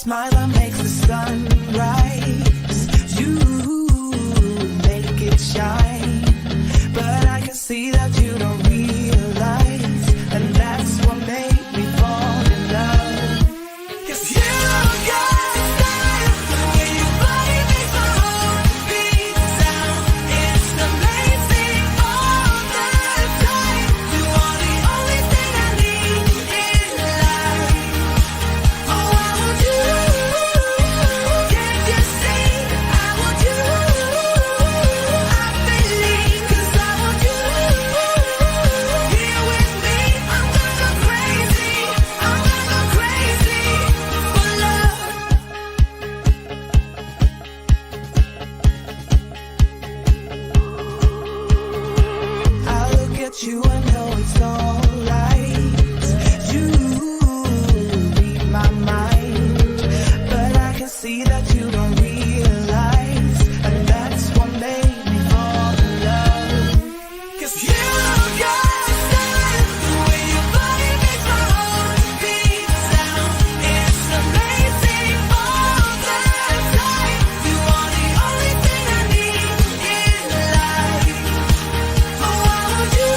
smile that makes the sun rise. You make it shine, but I can see that you don't realize, and that's what made me fall in love. 'Cause you got style, when your body makes my heart beat sound. It's amazing all the time. You are the only thing I need in life. Oh, I want you. Can't you see? I want you. I believe, 'cause I want you. Here with me, I'm gonna go crazy. I'm gonna go crazy for love. I look at you and know it's alright. You read my mind, but I can see that you don't realize, and that's what made me fall in love. 'Cause you got style, the way your body makes my heart beat sound. It's amazing all the time. You are the only thing I need in life. Oh, I want you.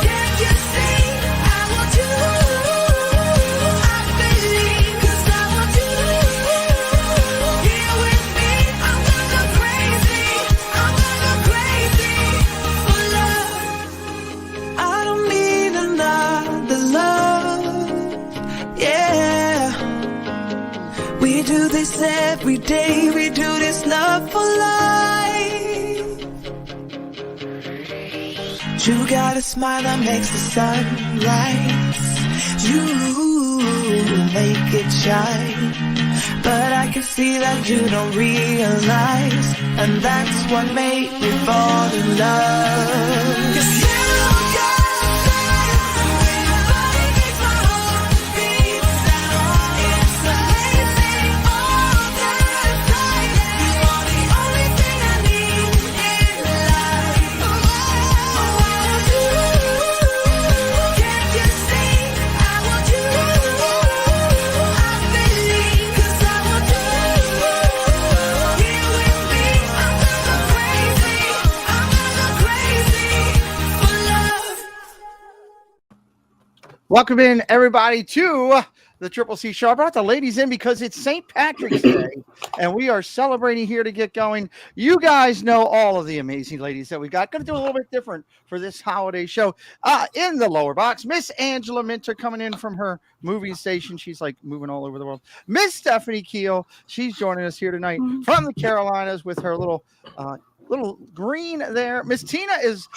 Can't you see? I want you. I believe, 'cause I want you. Here with me, I'm gonna go crazy. I'm gonna go crazy for love. I don't need another love. Yeah. We do this every day. We do this love for life. You got a smile that makes the sun rise. You make it shine, but I can see that you don't realize, and that's what made me fall in love. 'Cause you got style, the way your body makes my heart beat sound. It's amazing all the time. You are the only thing I need in life. Oh, I want you. Can't you see? I want you. I believe, 'cause I want you. Here with me, I'm gonna go crazy. I'm gonna go crazy for love. Welcome in, everybody, to the Triple C Show. I brought the ladies in because it's St. Patrick's Day, and we are celebrating here to get going. You guys know all of the amazing ladies that we got. Going to do a little bit different for this holiday show. In the lower box, Miss Angela Minter coming in from her moving station. She's like moving all over the world. Miss Stephanie Kiel, she's joining us here tonight from the Carolinas with her little green there. Miss Tina is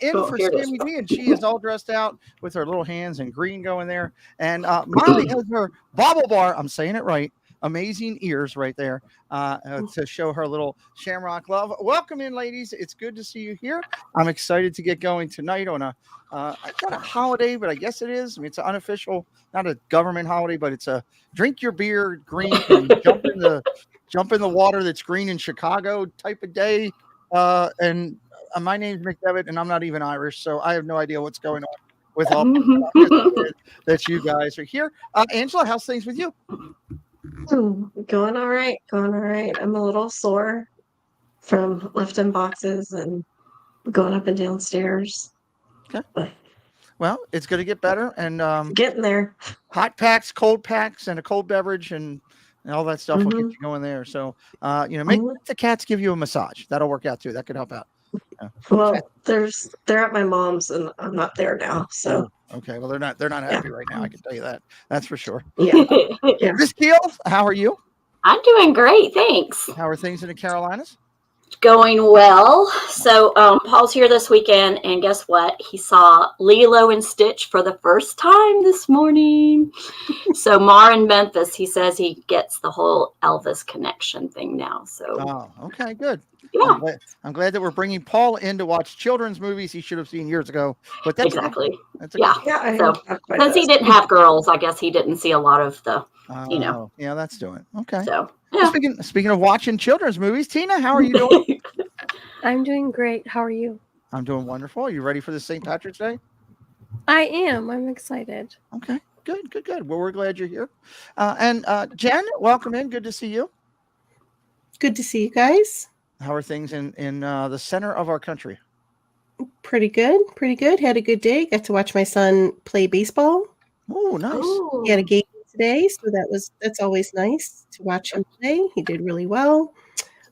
in for here it is. Sammy D, and she is all dressed out with her little hands and green going there. And Molly has her bobble bar, I'm saying it right, amazing ears right there to show her little shamrock love. Welcome in, ladies. It's good to see you here. I'm excited to get going tonight on a not a holiday, but I guess it is. I mean, it's an unofficial, not a government holiday, but it's a drink your beer green and jump in the water that's green in Chicago type of day. And my name's McDevitt, and I'm not even Irish, so I have no idea what's going on with all that you guys are here. Angela, how's things with you? Going all right. I'm a little sore from lifting boxes and going up and down stairs. Okay. But Well, it's going to get better, and getting there. hot packs, cold packs, and a cold beverage, and all that stuff will get you going there. So, make the cats give you a massage. That'll work out too. That could help out. Yeah. Well, they're at my mom's, and I'm not there now. So Okay. Well, they're not happy right now. I can tell you that. That's for sure. yeah. Miss Kiel, how are you? I'm doing great, thanks. How are things in the Carolinas? Going well. So Paul's here this weekend, and guess what? He saw Lilo and Stitch for the first time this morning. So Mar in Memphis, he says he gets the whole Elvis connection thing now. So okay, good. yeah, I'm glad that we're bringing Paul in to watch children's movies he should have seen years ago. But that's exactly. That's Yeah. So because he didn't have girls, I guess he didn't see a lot of the, Yeah, that's doing it. Okay. So yeah. Speaking of watching children's movies, Tina, how are you doing? I'm doing great. How are you? I'm doing wonderful. Are you ready for the St. Patrick's Day? I am. I'm excited. Okay. Good. Well, we're glad you're here. And Jen, welcome in. Good to see you. Good to see you guys. How are things in the center of our country? Pretty good. Had a good day. Got to watch my son play baseball. Oh, nice. He had a game today, so that's always nice to watch him play. He did really well.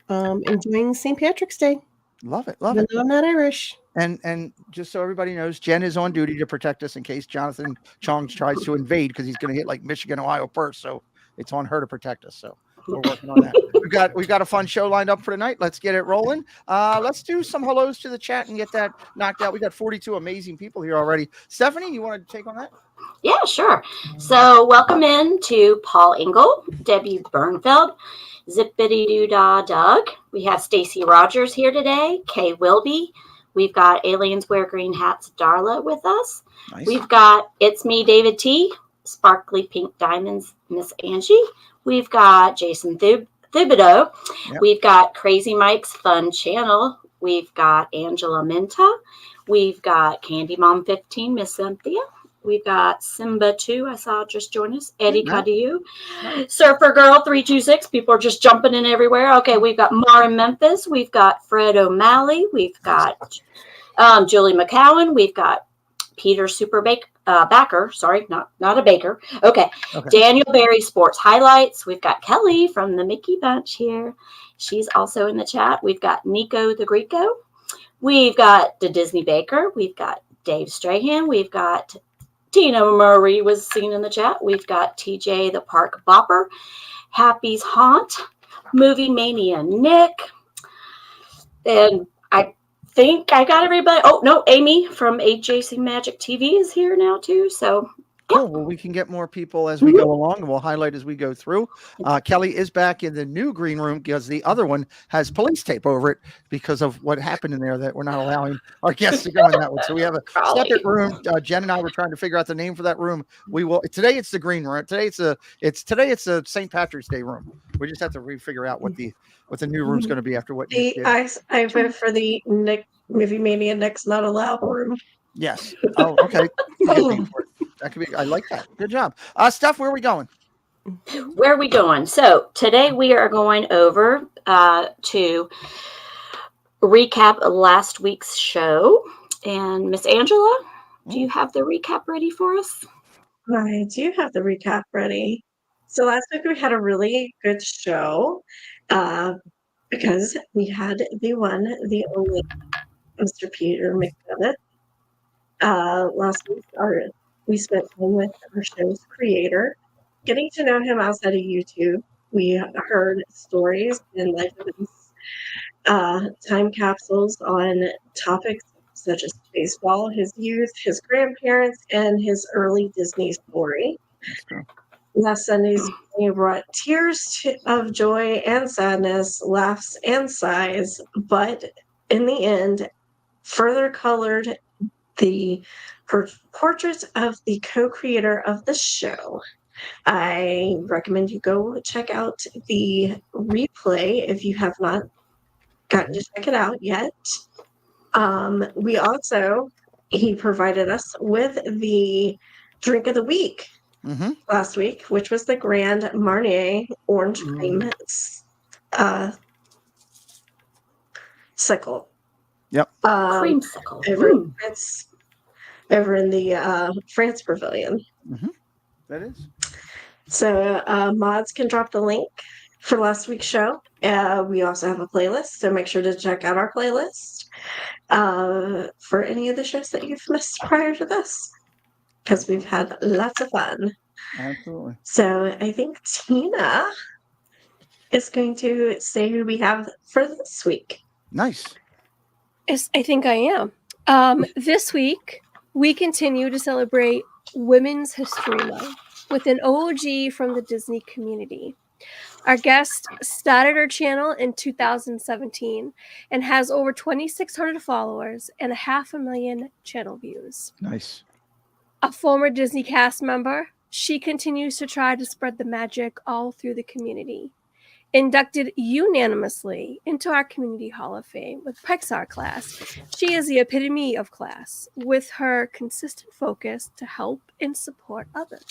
Enjoying St. Patrick's Day. Love it. Even though I'm not Irish. And just so everybody knows, Jen is on duty to protect us in case Jonathan Chong tries to invade because he's going to hit like Michigan, Ohio first. So it's on her to protect us. So we're working on that. We've got a fun show lined up for tonight. Let's get it rolling. Let's do some hellos to the chat and get that knocked out. We got 42 amazing people here already. Stephanie, you want to take on that? Yeah, sure. So welcome in to Paul Engel, Debbie Bernfeld, Zippity Doo Dah Doug. We have Stacy Rogers here today, Kay Wilby. We've got Aliens Wear Green Hats Darla with us. Nice. We've got It's Me, David T, Sparkly Pink Diamonds, Miss Angie. We've got Jason Thibodeau. Yep. We've got Crazy Mike's Fun Channel. We've got Angela Minta. We've got Candy Mom 15, Miss Cynthia. We've got Simba 2. I saw just join us. Eddie Cadieu. Surfer Girl 326. People are just jumping in everywhere. Okay, we've got Mara Memphis. We've got Fred O'Malley. We've got Julie McCowan. We've got Peter Backer. Sorry, not a baker. Okay. Daniel Berry Sports Highlights. We've got Kelly from the Mickey Bunch here. She's also in the chat. We've got Nico the Greco. We've got the Disney Baker. We've got Dave Strahan. We've got Tina Murray was seen in the chat. We've got TJ the Park Bopper, Happy's Haunt, Movie Mania Nick, and I think I got everybody. Oh no, Amy from AJC Magic TV is here now too. So cool. Well, we can get more people as we go along, and we'll highlight as we go through. Kelly is back in the new green room because the other one has police tape over it because of what happened in there that we're not allowing our guests to go in that one. So we have a separate room. Jen and I were trying to figure out the name for that room. We will today. It's the green room. Today it's a St. Patrick's Day room. We just have to refigure out what the new room's going to be after what Nick did. I vote for the Nick Movie Mania Nick's Not Allowed room. Yes. Oh, okay. That could be. I like that. Good job. Steph, where are we going? Where are we going? So today we are going over to recap last week's show. And Miss Angela, do you have the recap ready for us? I do have the recap ready. So last week we had a really good show because we had the one, the only Mr. Peter McDevitt. Last week we spent time with our show's creator, getting to know him outside of YouTube. We heard stories and life events, time capsules on topics such as baseball, his youth, his grandparents, and his early Disney story. Last Sunday's we brought tears of joy and sadness, laughs and sighs, but in the end, further colored the portrait of the co-creator of the show. I recommend you go check out the replay if you have not gotten to check it out yet. He provided us with the drink of the week last week, which was the Grand Marnier Orange Cream sickle. Yep. Creamsicle. Over in the France Pavilion. That is. So mods can drop the link for last week's show. We also have a playlist, so make sure to check out our playlist for any of the shows that you've missed prior to this, because we've had lots of fun. Absolutely. So I think Tina is going to say who we have for this week. Nice. Yes, I think I am. This week, we continue to celebrate Women's History Month with an OG from the Disney community. Our guest started her channel in 2017 and has over 2,600 followers and 500,000 channel views. Nice. A former Disney cast member, she continues to try to spread the magic all through the community. Inducted unanimously into our Community Hall of Fame with Pixar class, she is the epitome of class with her consistent focus to help and support others.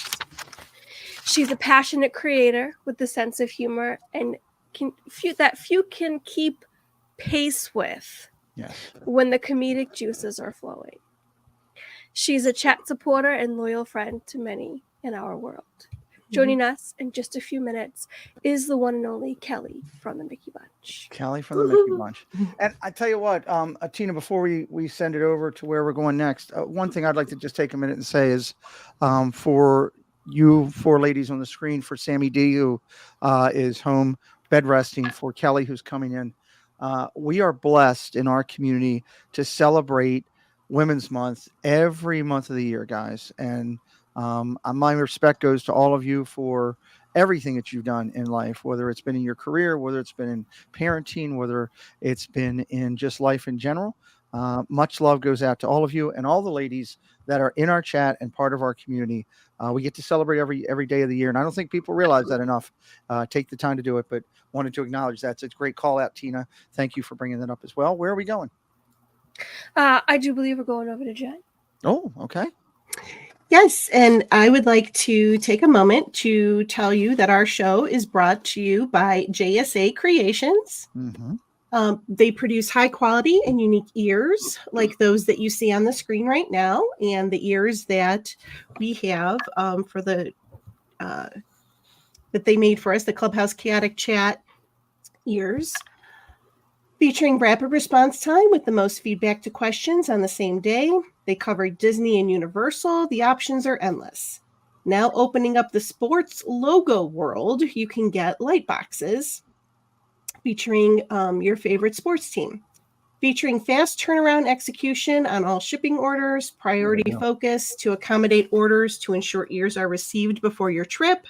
She's a passionate creator with a sense of humor and few can keep pace with when the comedic juices are flowing. She's a chat supporter and loyal friend to many in our world. Joining us in just a few minutes is the one and only Kelly from the Mickey Bunch. Kelly from the Mickey Bunch. And I tell you what, Tina, before we send it over to where we're going next, one thing I'd like to just take a minute and say is for you four ladies on the screen, for Sammy D, who is home bed resting, for Kelly, who's coming in, we are blessed in our community to celebrate Women's Month every month of the year, guys. And my respect goes to all of you for everything that you've done in life, whether it's been in your career, whether it's been in parenting, whether it's been in just life in general. Much love goes out to all of you and all the ladies that are in our chat and part of our community. We get to celebrate every day of the year, and I don't think people realize that enough. Take the time to do it, but wanted to acknowledge that. It's a great call out, Tina. Thank you for bringing that up as well. Where are we going? I do believe we're going over to Jen. Oh, okay. Yes, and I would like to take a moment to tell you that our show is brought to you by JSA Creations. Mm-hmm. They produce high quality and unique ears like those that you see on the screen right now, and the ears that we have for the that they made for us, the Clubhouse Chaotic Chat ears, featuring rapid response time with the most feedback to questions on the same day. They cover Disney and Universal. The options are endless. Now opening up the sports logo world, you can get light boxes featuring your favorite sports team, featuring fast turnaround execution on all shipping orders, priority focus to accommodate orders to ensure ears are received before your trip.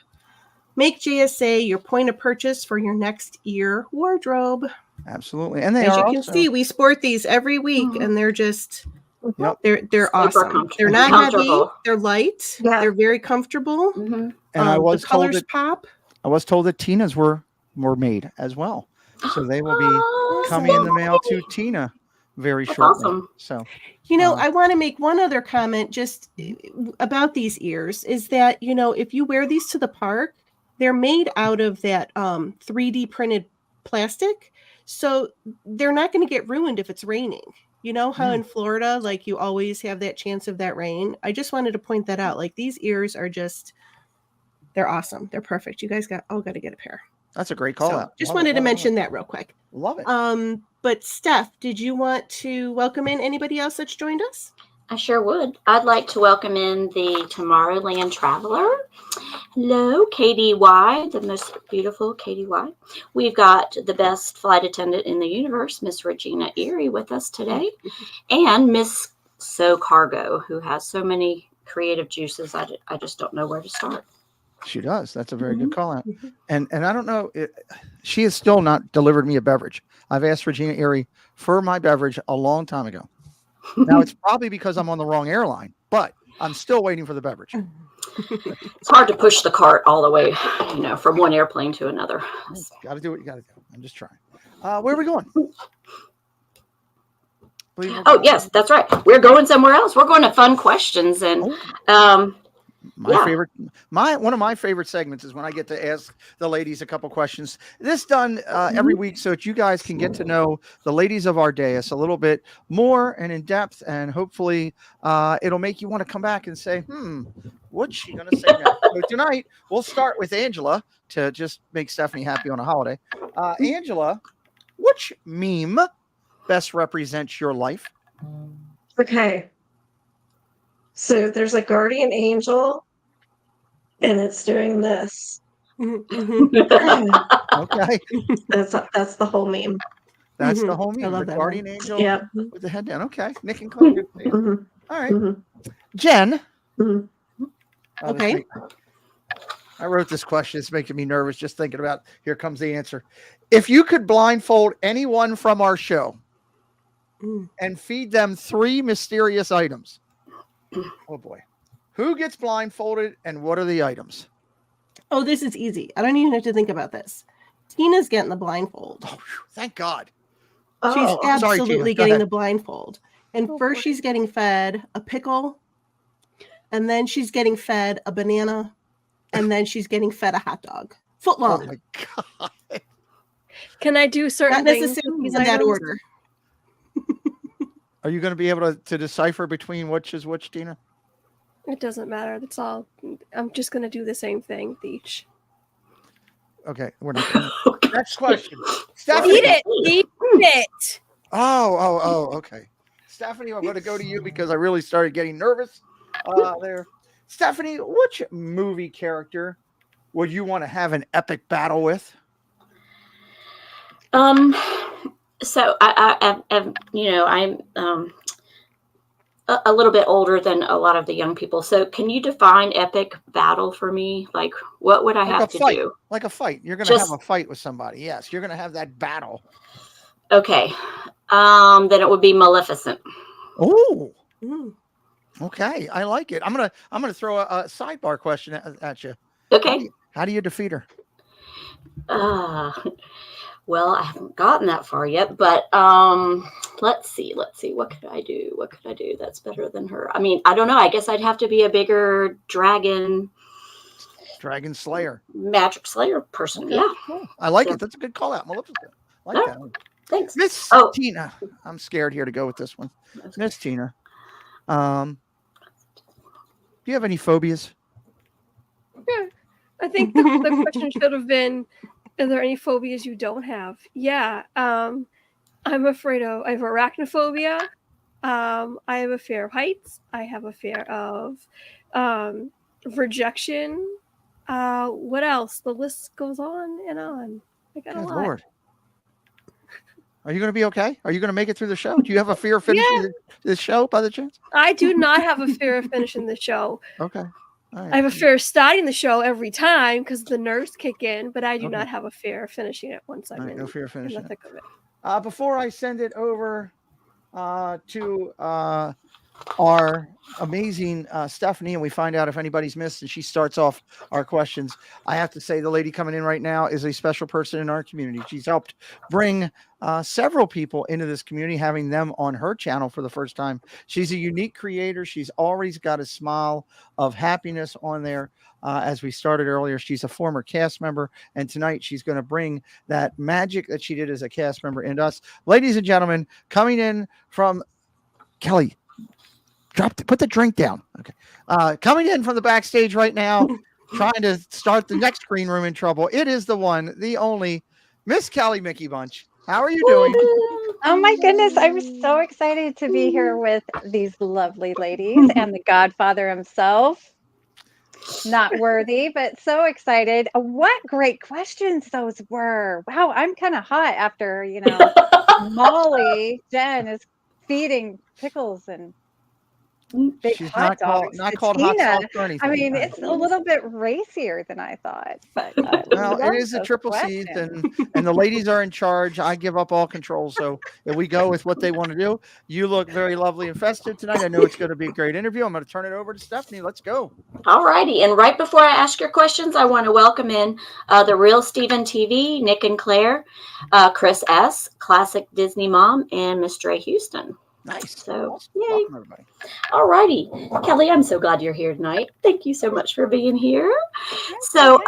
Make JSA your point of purchase for your next ear wardrobe. Absolutely. And they As are you can see, we sport these every week, and they're just they're awesome. They're not heavy, they're light, they're very comfortable. And I was the colors told pop. I was told that Tina's were made as well. So they will be coming in the mail to Tina very shortly. Awesome. So I want to make one other comment just about these ears is that, if you wear these to the park, they're made out of that 3D printed plastic. So they're not going to get ruined if it's raining. You know how in Florida, like you always have that chance of that rain. I just wanted to point that out. Like these ears are they're awesome. They're perfect. You guys all got to get a pair. That's a great call out. Just wanted to mention that real quick. Love it. But Steph, did you want to welcome in anybody else that's joined us? I sure would. I'd like to welcome in the Tomorrowland Traveler. Hello, KDY, the most beautiful KDY. We've got the best flight attendant in the universe, Miss Regina Erie, with us today. And Miss So Cargo, who has so many creative juices, I just don't know where to start. She does. That's a very good call out. And I don't know, she has still not delivered me a beverage. I've asked Regina Erie for my beverage a long time ago. Now it's probably because I'm on the wrong airline, but I'm still waiting for the beverage. It's hard to push the cart all the way, from one airplane to another. Got to do what you got to do. I'm just trying. Where are we going? Yes, that's right. We're going somewhere else. We're going to fun questions and one of my favorite segments is when I get to ask the ladies a couple questions. This done every week so that you guys can get to know the ladies of our dais a little bit more and in depth, and hopefully it'll make you want to come back and say, what's she gonna say now? So tonight we'll start with Angela to just make Stephanie happy on a holiday. Angela, which meme best represents your life? Okay. So there's a guardian angel, and it's doing this. Okay. That's the whole meme. That's the whole meme. I love The that guardian one. angel Yep. with the head down. Okay. Nick and Claire. Good for you. All right. Jen. Okay. I wrote this question. It's making me nervous just thinking about, here comes the answer. If you could blindfold anyone from our show and feed them 3 mysterious items, oh boy, who gets blindfolded and what are the items? Oh, this is easy. I don't even have to think about this. Tina's getting the blindfold. Oh, thank God. She's Oh, sorry, Tina. absolutely Go getting ahead. the blindfold. And Oh, first boy. she's getting fed a pickle, and then she's getting fed a banana, and then she's getting fed a hot dog. Foot Oh long. my God. Can I do certain Not things necessarily with these in that items? order. Are you going to be able to decipher between which is which, Tina? It doesn't matter. That's all. I'm just going to do the same thing with each. Okay, we're not. Next question. Stephanie. Eat it. Eat it. Oh, okay. Stephanie, I'm going to go to you because I really started getting nervous there. Stephanie, which movie character would you want to have an epic battle with? So I'm a little bit older than a lot of the young people. So can you define epic battle for me? Like, what would I have to fight. do? Like a fight. You're going to have a fight with somebody. Yes, you're going to have that battle. Okay. Then it would be Maleficent. Oh. Mm. Okay, I like it. I'm gonna throw a sidebar question at you. Okay. How do you defeat her? Well, I haven't gotten that far yet, but let's see. What could I do? That's better than her? I mean, I don't know. I guess I'd have to be a bigger dragon Slayer, magic slayer person. Okay, Yeah, cool. I like it. That's a good call out, Maleficent. I like that. Thanks, Miss Tina. I'm scared here to go with this one. Miss Tina, do you have any phobias? Yeah. I think the question should have been, are there any phobias you don't have? Yeah. I'm afraid of, I have arachnophobia. I have a fear of heights. I have a fear of rejection. What else? The list goes on and on. I got a lot. Lord. Are you going to be okay? Are you going to make it through the show? Do you have a fear of finishing this show by the chance? I do not have a fear of finishing the show. Okay. All right. I have a fear of starting the show every time because the nerves kick in, but I do not have a fear of finishing it once I'm in no fear of finishing the thick of it. Before I send it over to our amazing Stephanie, and we find out if anybody's missed, and she starts off our questions, I have to say the lady coming in right now is a special person in our community. She's helped bring several people into this community, having them on her channel for the first time. She's a unique creator. She's always got a smile of happiness on there. As we started earlier, she's a former cast member, and tonight she's going to bring that magic that she did as a cast member into us. Ladies and gentlemen, coming in from Kelly, put the drink down. Okay. Coming in from the backstage right now, trying to start the next green room in trouble. It is the one, the only Miss Kelly Mickey Bunch. How are you doing? Oh my goodness, I'm so excited to be here with these lovely ladies and the Godfather himself. Not worthy, but so excited. What great questions those were. Wow, I'm kind of hot after, Molly, Jen is feeding pickles and big She's hot dogs. not called hot Tina. sauce or anything. I mean, it's a little bit racier than I thought, but well, it is a triple C, and the ladies are in charge. I give up all control. So if we go with what they want to do, you look very lovely and festive tonight. I know it's going to be a great interview. I'm going to turn it over to Stephanie. Let's go. All righty. And right before I ask your questions, I want to welcome in the Real Steven TV, Nick and Claire, Chris S., Classic Disney Mom, and Miss Dre Houston. Nice. So, awesome. yay. Welcome, everybody. All righty. Kelly, I'm so glad you're here tonight. Thank you so much for being here. So,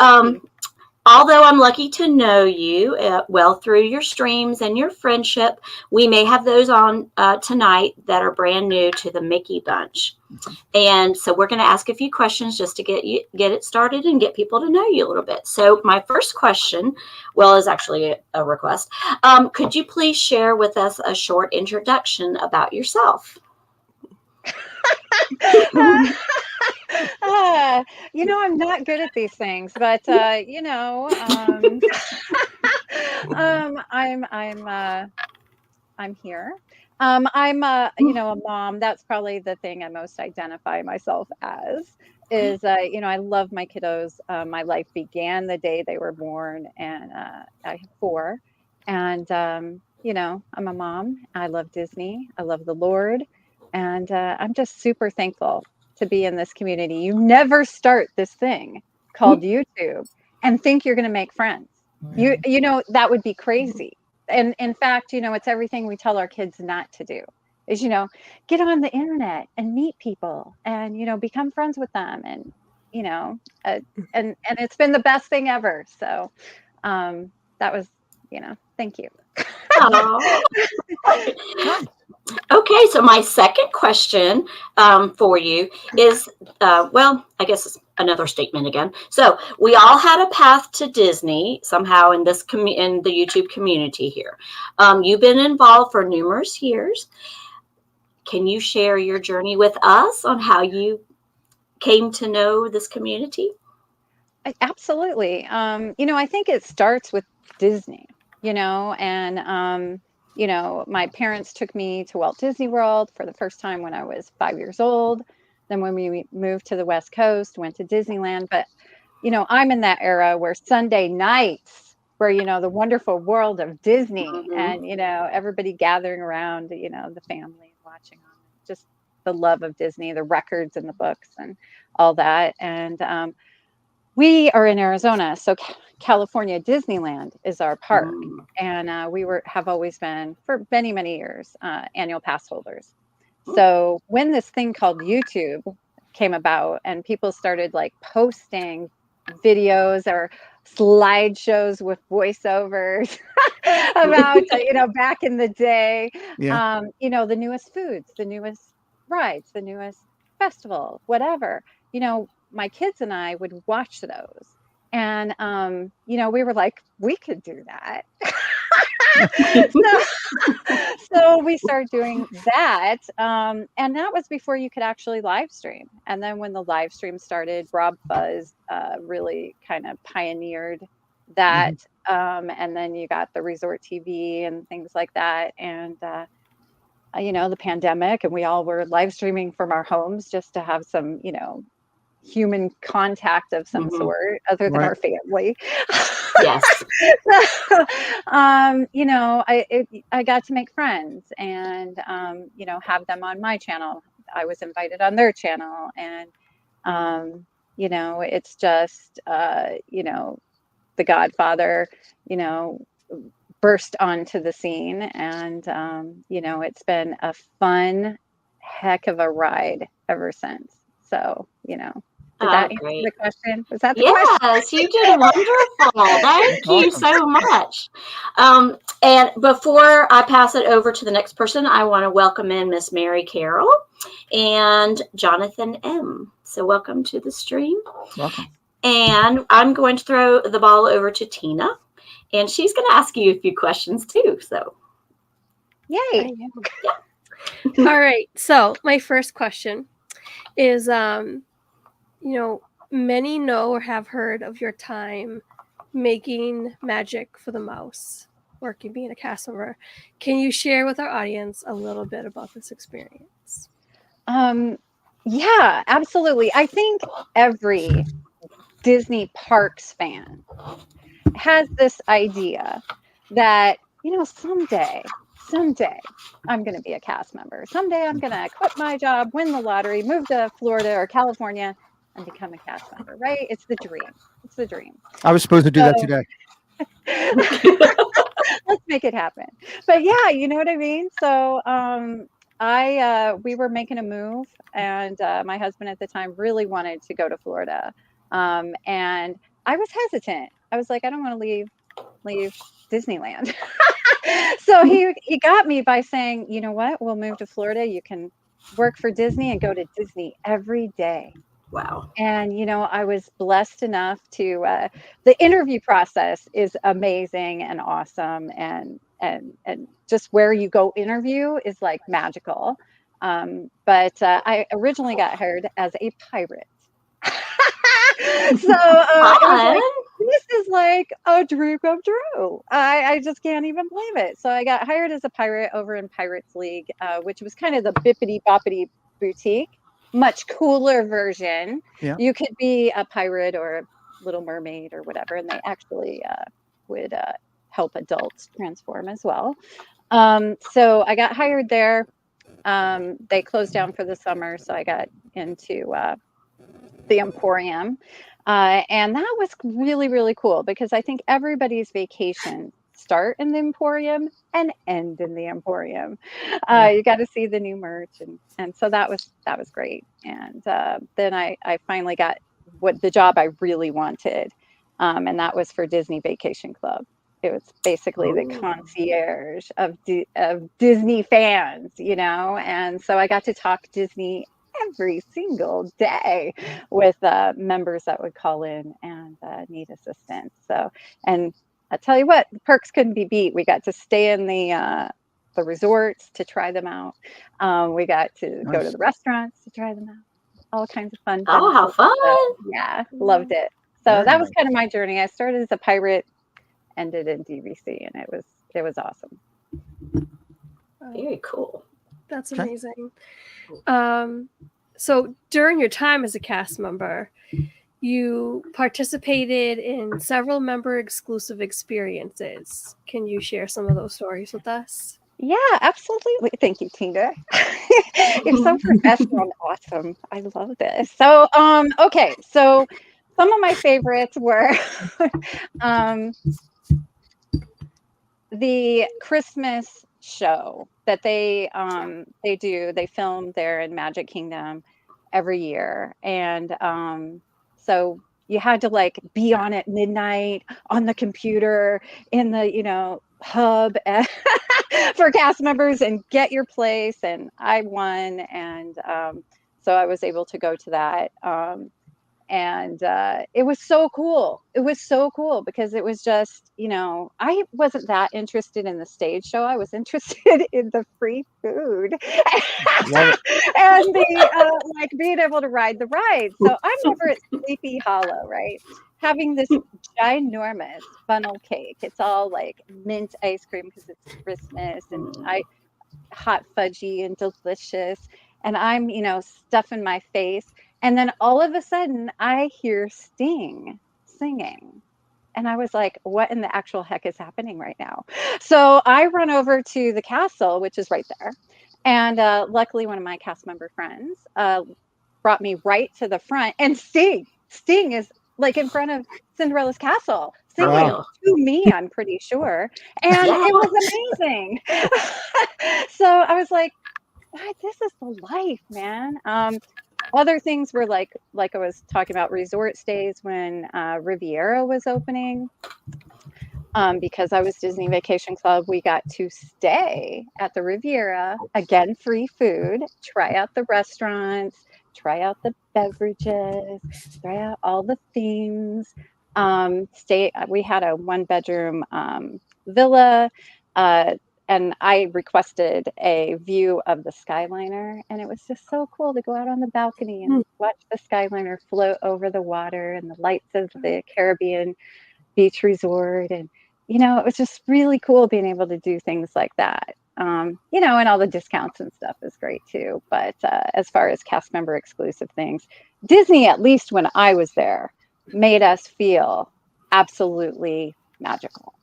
although I'm lucky to know you well through your streams and your friendship, we may have those on tonight that are brand new to the Mickey Bunch. And so we're going to ask a few questions just to get it started and get people to know you a little bit. So my first question, is actually a request. Could you please share with us a short introduction about yourself? I'm not good at these things, but I'm here. I'm a mom. That's probably the thing I most identify myself as. Is I love my kiddos. My life began the day they were born, and I have 4. And I'm a mom. I love Disney. I love the Lord, and I'm just super thankful to be in this community. You never start this thing called YouTube and think you're going to make friends. You know, that would be crazy. And in fact, you know, it's everything we tell our kids not to do is, you know, get on the internet and meet people and, you know, become friends with them. And, you know, and it's been the best thing ever. So that was, you know, thank you. Oh. Okay, so my second question for you is, well, I guess it's another statement again. So we all had a path to Disney somehow in this in the YouTube community here. You've been involved for numerous years. Can you share your journey with us on how you came to know this community? Absolutely. You know, I think it starts with Disney, you know, and you know, my parents took me to Walt Disney World for the first time when I was 5 years old. Then when we moved to the West Coast, went to Disneyland. But, you know, I'm in that era where Sunday nights were, you know, the wonderful world of Disney and, you know, everybody gathering around, you know, the family watching on just the love of Disney, the records and the books and all that. And we are in Arizona, so California Disneyland is our park, and we have always been for many years annual pass holders. So when this thing called YouTube came about, and people started like posting videos or slideshows with voiceovers about you know, back in the day, you know, the newest foods, the newest rides, the newest festival, whatever, you know, my kids and I would watch those. And, you know, we were like, we could do that. So we started doing that. And that was before you could actually live stream. And then when the live stream started, Rob Fuzz really kind of pioneered that. And then you got the resort TV and things like that. And, you know, the pandemic, and we all were live streaming from our homes just to have some, you know, human contact of some sort other than our family. Yes. So, you know, I got to make friends and, you know, have them on my channel. I was invited on their channel, and, you know, it's just, you know, the Godfather, you know, burst onto the scene, and, you know, it's been a fun heck of a ride ever since. So, you know, did that answer the question? Was that the question? Yes, you did wonderful. Thank you so much. And before I pass it over to the next person, I want to welcome in Miss Mary Carroll and Jonathan M. So welcome to the stream. Welcome. And I'm going to throw the ball over to Tina, and she's going to ask you a few questions too. So, yay. All right. So my first question is, you know, many know or have heard of your time making magic for the mouse, working being a cast member. Can you share with our audience a little bit about this experience? Yeah, absolutely. I think every Disney Parks fan has this idea that, you know, someday I'm going to be a cast member. Someday I'm going to quit my job, win the lottery, move to Florida or California and become a cast member, right? It's the dream. It's the dream. I was supposed to do that today. Let's make it happen. But yeah, you know what I mean? So we were making a move, and my husband at the time really wanted to go to Florida. And I was hesitant. I was like, I don't want to leave Disneyland. So he got me by saying, you know what, we'll move to Florida. You can work for Disney and go to Disney every day. Wow. And, you know, I was blessed enough to, the interview process is amazing and awesome. And just where you go interview is like magical. But I originally got hired as a pirate. So it was like, this is like a dream come true. I just can't even believe it. So I got hired as a pirate over in Pirates League, which was kind of the bippity boppity boutique, much cooler version. Yeah. You could be a pirate or a Little Mermaid or whatever, and they actually would help adults transform as well. So I got hired there. They closed down for the summer, so I got into the Emporium. And that was really, really cool because I think everybody's vacation start in the Emporium and end in the Emporium. You got to see the new merch, and so that was great. And then I finally got what the job I really wanted, and that was for Disney Vacation Club. It was basically the concierge of Disney fans, you know, and so I got to talk Disney every single day with members that would call in and need assistance. So, and I tell you what, the perks couldn't be beat. We got to stay in the resorts to try them out. We got to go to the restaurants to try them out. All kinds of fun. Oh, how benefits. fun! So, yeah, loved it. So Very that was nice. kind of my journey. I started as a pirate, ended in DVC, and it was awesome. Very cool. That's Okay. amazing. So during your time as a cast member, you participated in several member exclusive experiences. Can you share some of those stories with us? Yeah, absolutely. Thank you, Tina. You're so professional and awesome. I love this. So, okay. So some of my favorites were the Christmas show that they do. They film there in Magic Kingdom every year. And so you had to like be on at midnight on the computer in the, you know, hub for cast members and get your place. And I won. And so I was able to go to that. And it was so cool. It was so cool because it was just, you know, I wasn't that interested in the stage show. I was interested in the free food and the like being able to ride the ride. So I'm over at Sleepy Hollow, right? Having this ginormous funnel cake. It's all like mint ice cream because it's Christmas and hot fudgy and delicious. And I'm, you know, stuffing my face. And then all of a sudden I hear Sting singing. And I was like, what in the actual heck is happening right now? So I run over to the castle, which is right there. And luckily, one of my cast member friends brought me right to the front. And Sting is like in front of Cinderella's castle, For singing real. to me, I'm pretty sure. And Yeah. it was amazing. So I was like, God, this is the life, man. Other things were like I was talking about resort stays when Riviera was opening. Because I was Disney Vacation Club, we got to stay at the Riviera, again, free food, try out the restaurants, try out the beverages, try out all the themes. We had a 1-bedroom villa, and I requested a view of the Skyliner, and it was just so cool to go out on the balcony and watch the Skyliner float over the water and the lights of the Caribbean beach resort. And you know, it was just really cool being able to do things like that. You know, and all the discounts and stuff is great too. But as far as cast member exclusive things, Disney, at least when I was there, made us feel absolutely magical.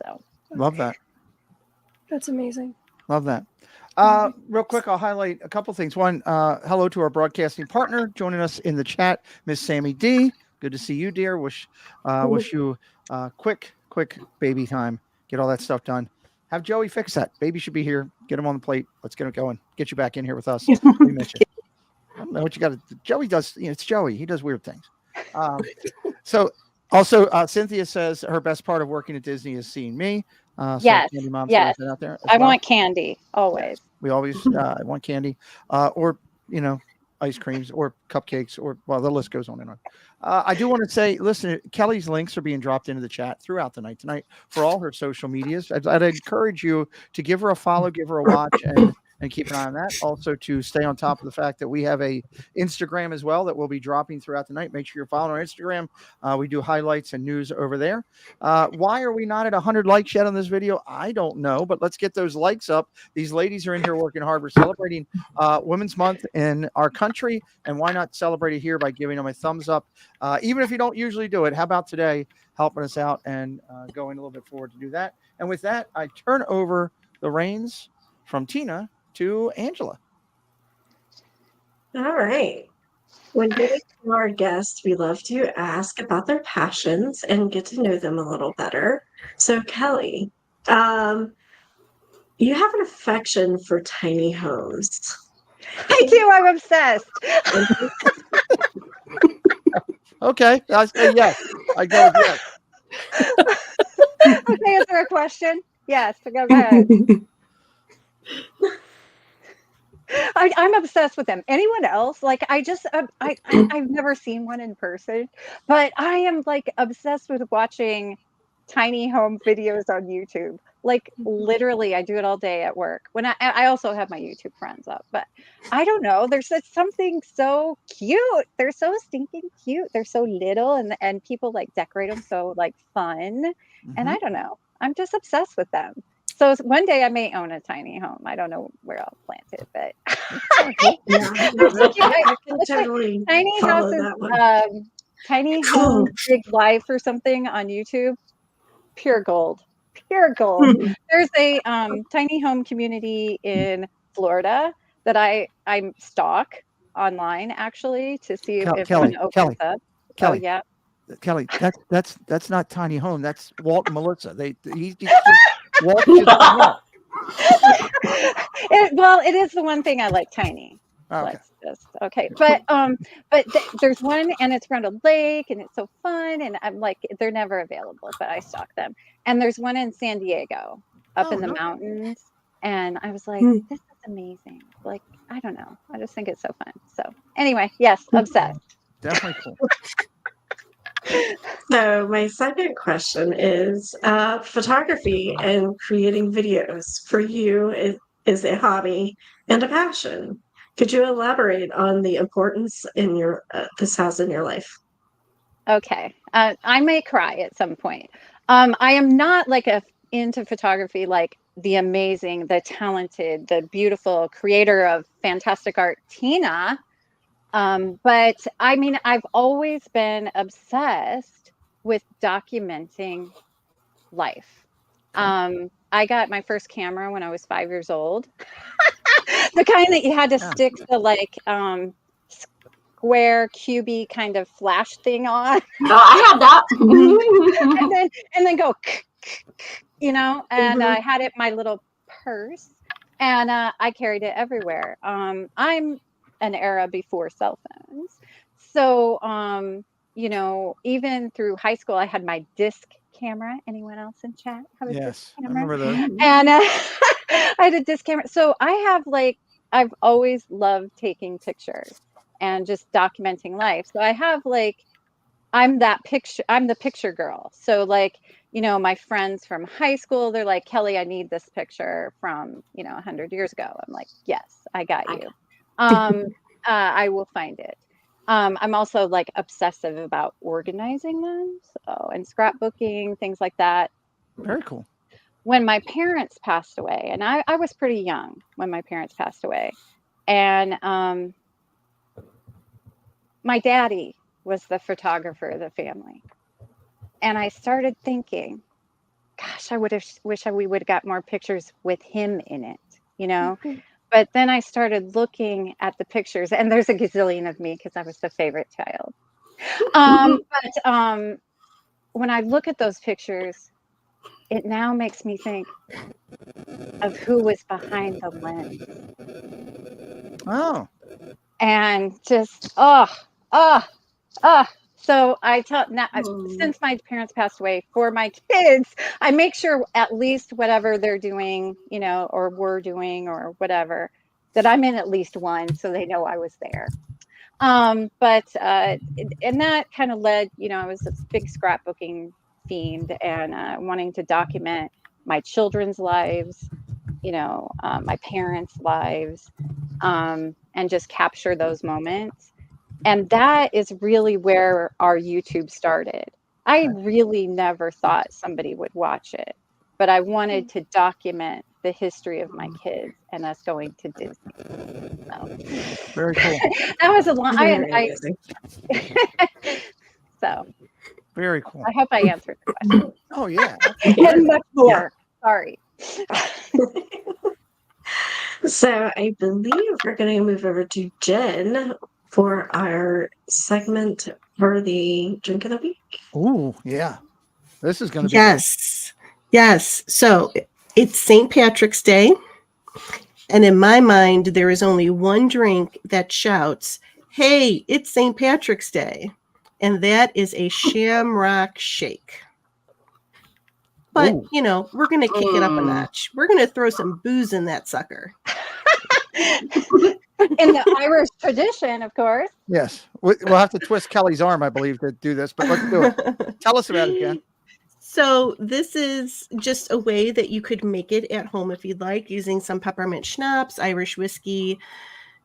So Love that. That's amazing. Love that. Real quick, I'll highlight a couple things. One, hello to our broadcasting partner joining us in the chat, Miss Sammy D. Good to see you, dear. Wish you quick baby time. Get all that stuff done. Have Joey fix that. Baby should be here. Get him on the plate. Let's get it going. Get you back in here with us. We miss you. I don't know what you got to. Joey does. You know, it's Joey. He does weird things. So also, Cynthia says her best part of working at Disney is seeing me. yes, Candy Mom yes. throws that out there. I want candy always. Yes. We always want candy, or you know, ice creams or cupcakes, or well, the list goes on and on. I do want to say, listen, Kelly's links are being dropped into the chat throughout the night tonight for all her social medias. I'd encourage you to give her a follow, give her a watch, and keep an eye on that. Also, to stay on top of the fact that we have a Instagram as well that we'll be dropping throughout the night. Make sure you're following our Instagram. We do highlights and news over there. Why are we not at 100 likes yet on this video? I don't know, but let's get those likes up. These ladies are in here working hard. We're celebrating Women's Month in our country, and why not celebrate it here by giving them a thumbs up? Even if you don't usually do it, how about today helping us out and going a little bit forward to do that? And with that, I turn over the reins from Tina to Angela. All right. When getting to our guests, we love to ask about their passions and get to know them a little better. So, Kelly, you have an affection for tiny homes. I do. I'm obsessed. Okay, I say yes. I go with yes. Okay, is there a question? Yes. Go ahead. I'm obsessed with them. Anyone else? Like I've never seen one in person, but I am like obsessed with watching tiny home videos on YouTube. Like literally, I do it all day at work. When I also have my YouTube friends up, but I don't know. There's just something so cute. They're so stinking cute. They're so little, and people like decorate them so like fun. And I don't know. I'm just obsessed with them. So one day I may own a tiny home. I don't know where I'll plant it, but Yeah, they're so cute. I can totally Tiny follow houses, that one. tiny home, big life or something on YouTube. Pure gold, pure gold. There's a tiny home community in Florida that I stalk online actually to see if Kelly, one opens up. Oh Kelly, yeah. Kelly. That's not tiny home. That's Walt and Melissa. He's just Walt just Walt. Well, it is the one thing I like tiny. Okay. Let's just okay, but there's one and it's around a lake and it's so fun and I'm like they're never available, but I stalk them. And there's one in San Diego up in the mountains, and I was like, this is amazing. Like I don't know, I just think it's so fun. So anyway, yes, obsessed. Definitely cool. So my second question is photography and creating videos for you is a hobby and a passion. Could you elaborate on the importance in your this has in your life? Okay, I may cry at some point. I am not like into photography like the amazing, the talented, the beautiful creator of fantastic art, Tina. But I mean, I've always been obsessed with documenting life. I got my first camera when I was 5 years old. The kind that you had to stick the like square cubey kind of flash thing on. Oh, I have that. and then go, you know, and I had it in my little purse, and I carried it everywhere. I'm an era before cell phones, so you know, even through high school, I had my disc camera. Anyone else in chat have a disc camera? I remember those. And I had a disc camera, so I have like I've always loved taking pictures and just documenting life. So I have like I'm the picture girl. So like, you know, my friends from high school, they're like, Kelly, I need this picture from, you know, 100 years ago. I'm like, yes, I got you. I will find it. I'm also like obsessive about organizing them. So, and scrapbooking, things like that. Very cool. When my parents passed away, and I was pretty young when my parents passed away, and my daddy was the photographer of the family. And I started thinking, gosh, I wish we would have got more pictures with him in it, you know? But then I started looking at the pictures, and there's a gazillion of me because I was the favorite child. But when I look at those pictures, it now makes me think of who was behind the lens. Oh. And just, so I tell now, since my parents passed away, for my kids, I make sure at least whatever they're doing, you know, or were doing or whatever, that I'm in at least one, so they know I was there. And that kind of led, you know, I was a big scrapbooking fiend and wanting to document my children's lives, you know, my parents' lives, and just capture those moments. And that is really where our YouTube started. I really never thought somebody would watch it, but I wanted to document the history of my kids and us going to Disney. So. Very cool. That was a long. So. Very cool. I hope I answered the question. Oh yeah. And much more. Yeah. Sorry. So I believe we're going to move over to Jen for our segment for the drink of the week. Ooh, yeah. This is going to be Yes. Yes. So it's St. Patrick's Day. And in my mind, there is only one drink that shouts, "Hey, it's St. Patrick's Day." And that is a Shamrock Shake. But, Ooh. you know, we're going to kick it up a notch. We're going to throw some booze in that sucker. In the Irish tradition, of course. Yes. We'll have to twist Kelly's arm, I believe, to do this, but let's do it. Tell us about it, Jen. So this is just a way that you could make it at home if you'd like, using some peppermint schnapps, Irish whiskey,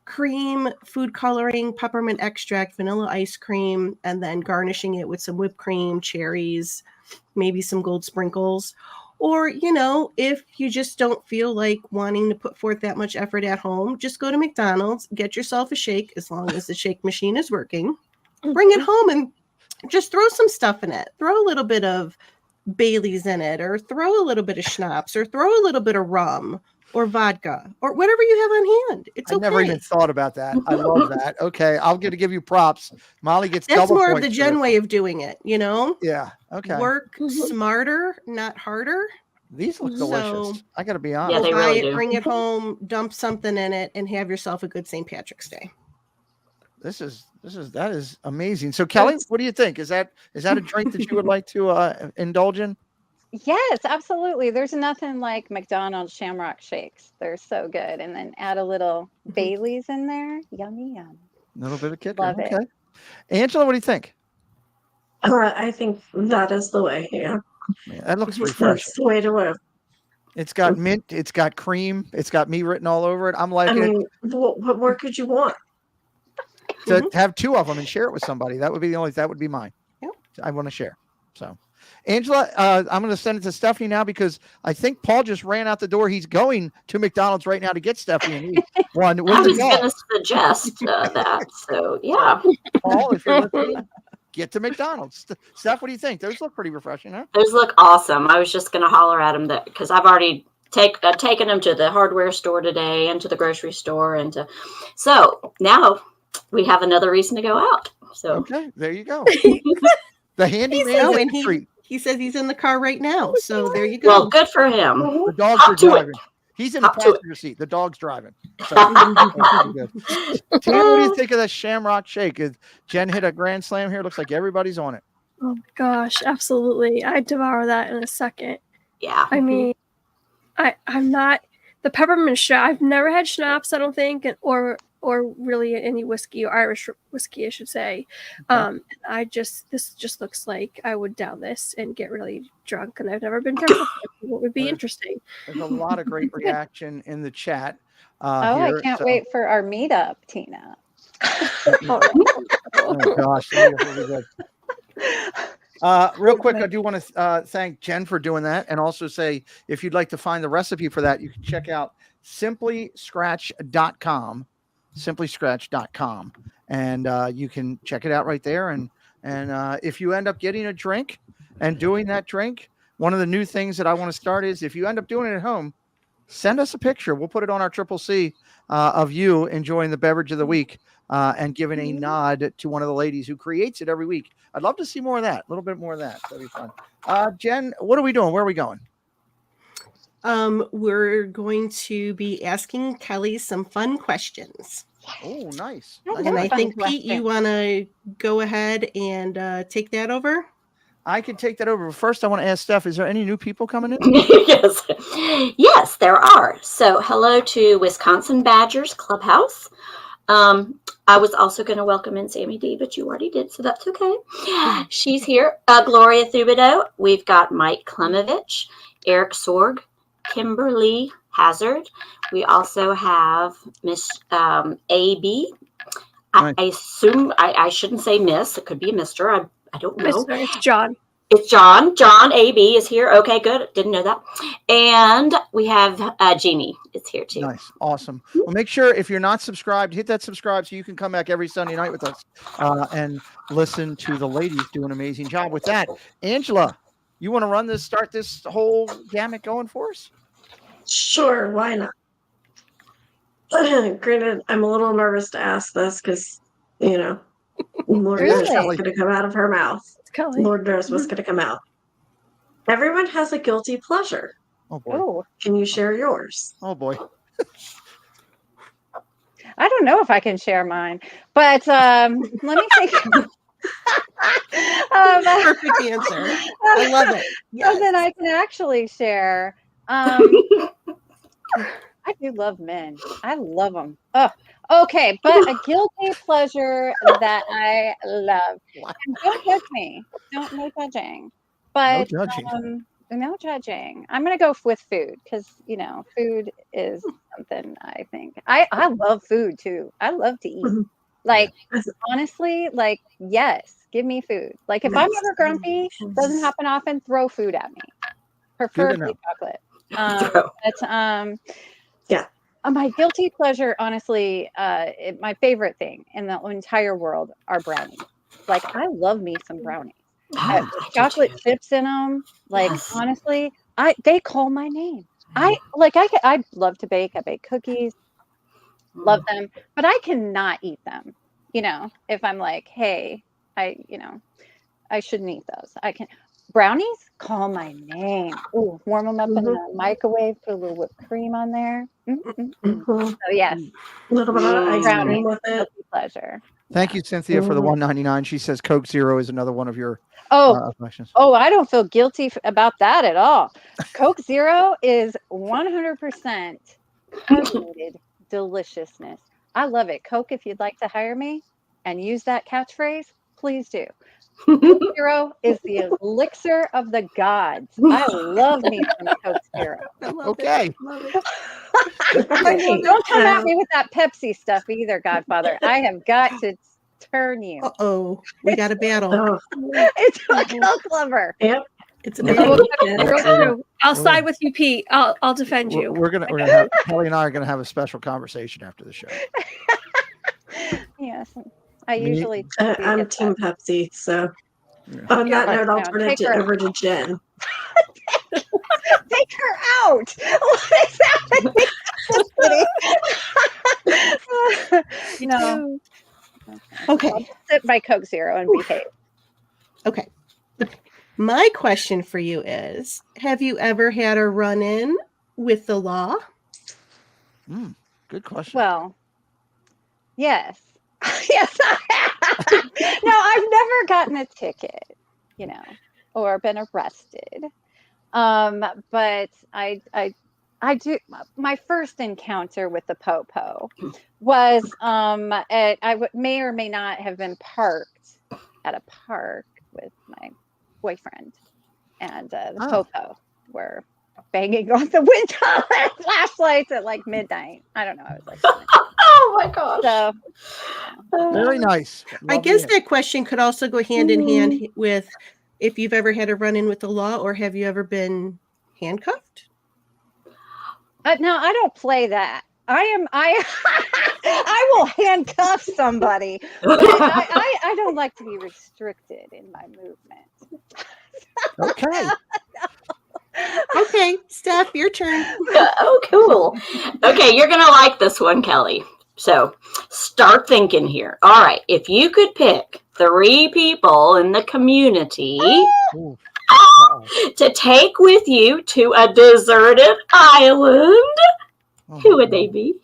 cream, food coloring, peppermint extract, vanilla ice cream, and then garnishing it with some whipped cream, cherries, maybe some gold sprinkles. Or, you know, if you just don't feel like wanting to put forth that much effort at home, just go to McDonald's, get yourself a shake, as long as the shake machine is working. Bring it home and just throw some stuff in it. Throw a little bit of Bailey's in it, or throw a little bit of schnapps, or throw a little bit of rum or vodka, or whatever you have on hand. It's okay. I never even thought about that. I love that. Okay, I'll get to give you props. Molly gets That's double more of points the for Jen this way one. of doing it, you know? Yeah. Okay. Work smarter, not harder. These look delicious. So, I got to be Yeah, honest. they buy really it, do. bring it home, dump something in it, and have yourself a good St. Patrick's Day. That is amazing. So Kelly, what do you think? Is that a drink that you would like to indulge in? Yes, absolutely. There's nothing like McDonald's Shamrock Shakes. They're so good. And then add a little Bailey's in there. Yummy, yum. A little bit of kicker. Love it. Okay. Angela, what do you think? I think that is the way. Yeah, Man, that looks that's refreshing. the way to live. It's got mint. It's got cream. It's got me written all over it. I'm I liking mean, what more could you want? it. To have two of them and share it with somebody. That would be that would be mine. Yep. I want to share. So, Angela, I'm going to send it to Stephanie now because I think Paul just ran out the door. He's going to McDonald's right now to get Stephanie and eat one. I With was the going dog. to suggest that. So, yeah. Paul, if you're listening, get to McDonald's. Steph, what do you think? Those look pretty refreshing, huh? Those look awesome. I was just going to holler at them because I've already taken them to the hardware store today and to the grocery store. So now we have another reason to go out. So Okay, there you go. The handyman Oh, gets and a treat. he says he's in the car right now. So there you go. well, good for him. The dogs Hop are to it. driving. He's in the Hop to it. passenger seat. The dog's driving. So, that's pretty good. Tina, what do you think of that Shamrock Shake? Jen hit a grand slam here. Looks like everybody's on it. Oh gosh, absolutely. I'd devour that in a second. Yeah. I mean, I'm not the peppermint schnapps. I've never had schnapps, I don't think, or really any whiskey or Irish whiskey, I should say. This just looks like I would down this and get really drunk, and I've never been drunk before. What would be interesting? There's a lot of great reaction in the chat. I here, can't so- wait for our meetup, Tina. Oh gosh, that'll be good. Real quick, I do want to thank Jen for doing that, and also say if you'd like to find the recipe for that, you can check out simplyscratch.com, and you can check it out right there. And if you end up getting a drink and doing that drink, one of the new things that I want to start is if you end up doing it at home, send us a picture. We'll put it on our Triple C of you enjoying the beverage of the week and giving a nod to one of the ladies who creates it every week. I'd love to see more of that, a little bit more of that. That'd be fun. Jen, what are we doing? Where are we going? We're going to be asking Kelly some fun questions. Oh, nice. And I think, Pete, you want to go ahead and take that over? I can take that over. First, I want to ask Steph, is there any new people coming in? Yes, there are. So hello to Wisconsin Badgers Clubhouse. I was also going to welcome in Sammy D, but you already did, so that's okay. She's here. Gloria Thubideau. We've got Mike Klemovich, Eric Sorg, Kimberly Hazard. We also have Miss A.B. I assume I shouldn't say Miss. It could be a Mr. I don't know. It's John. It's John. John A.B. is here. Okay, good. Didn't know that. And we have Jeannie is here too. Nice. Awesome. Well, make sure if you're not subscribed, hit that subscribe so you can come back every Sunday night with us and listen to the ladies do an amazing job with that. Angela, you want to start this whole gamut going for us? Sure, why not? Granted, I'm a little nervous to ask this because You know, Lord Really? knows what's going to come out of her mouth. Kelly. Lord knows what's going to come out. Everyone has a guilty pleasure. Oh boy. Oh, Can you share yours? Oh boy. I don't know if I can share mine, but let me think. Perfect answer. I love it. So then I can actually share. I do love men. I love them. Oh, okay. But a guilty pleasure that I love. And don't judge me. No judging. But No judging. no judging. I'm gonna go with food because food is something I think. I love food too. I love to eat. Like honestly, like yes, give me food. Like if I'm ever grumpy, doesn't happen often, throw food at me. Preferably chocolate. Yeah. My guilty pleasure, honestly, my favorite thing in the entire world are brownies. Like I love me some brownies. Chocolate chips in them. Like honestly, they call my name. I love to bake. I bake cookies. Love them, but I cannot eat them. If I'm like, hey, I shouldn't eat those. I can. Brownies, call my name. Ooh, warm them up in the microwave. Put a little whipped cream on there. So yes, A little bit of ice cream with it. Guilty pleasure. Thank you, Cynthia, for the $1.99. She says Coke Zero is another one of your questions. I don't feel guilty about that at all. Coke Zero is 100% carbonated deliciousness. I love it. Coke, if you'd like to hire me and use that catchphrase, please do. Coke Zero is the elixir of the gods. I love me some Coke Zero. Okay. Don't come at me with that Pepsi stuff either, Godfather. I have got to turn you. Uh-oh. We got a battle. It's a Coke lover. Yep. It's a battle. I'll side with you, Pete. I'll defend you. We're gonna have Kelly and I are gonna have a special conversation after the show. Yes. I usually I'm Team Pepsi, so on that note, I'll turn it over to Jen. Take her out. What is happening? No. Okay. I'll sip my Coke Zero and behave. Okay. My question for you is, have you ever had a run-in with the law? Good question. Well, yes. Yes, I have. No, I've never gotten a ticket, or been arrested. But I do. My first encounter with the popo was may or may not have been parked at a park with my boyfriend, and the popo were banging on the window and flashlights at like midnight. I don't know. I was like, oh my gosh. So, very nice. I guess that question could also go hand in hand with if you've ever had a run-in with the law, or have you ever been handcuffed? No, I don't play that. I will handcuff somebody. But I don't like to be restricted in my movement. Okay. Okay, Steph, your turn. Oh, cool. Okay, you're going to like this one, Kelly. So start thinking here. All right, if you could pick 3 people in the community to take with you to a deserted island, who would they be?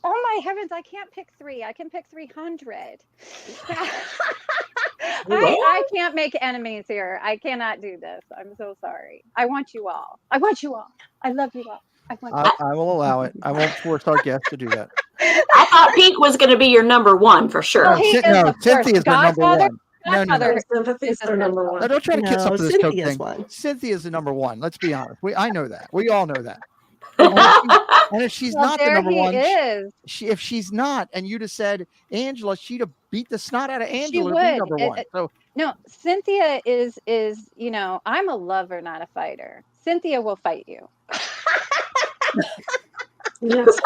Oh my heavens, I can't pick 3. I can pick 300. I can't make enemies here. I cannot do this. I'm so sorry. I want you all. I love you all. I will allow it. I won't force our guests to do that. I thought Pete was going to be your number 1 for sure. Well, Cynthia's the number 1. No. Sympathy's their number 1. No, don't try to kiss up to this Coke thing. One. Cynthia's the number 1. Let's be honest. I know that. We all know that. And if she's not the number 1, if she's not, and you'd have said Angela, she'd have beat the snot out of Angela to be number 1. So no, Cynthia is I'm a lover, not a fighter. Cynthia will fight you. Yes.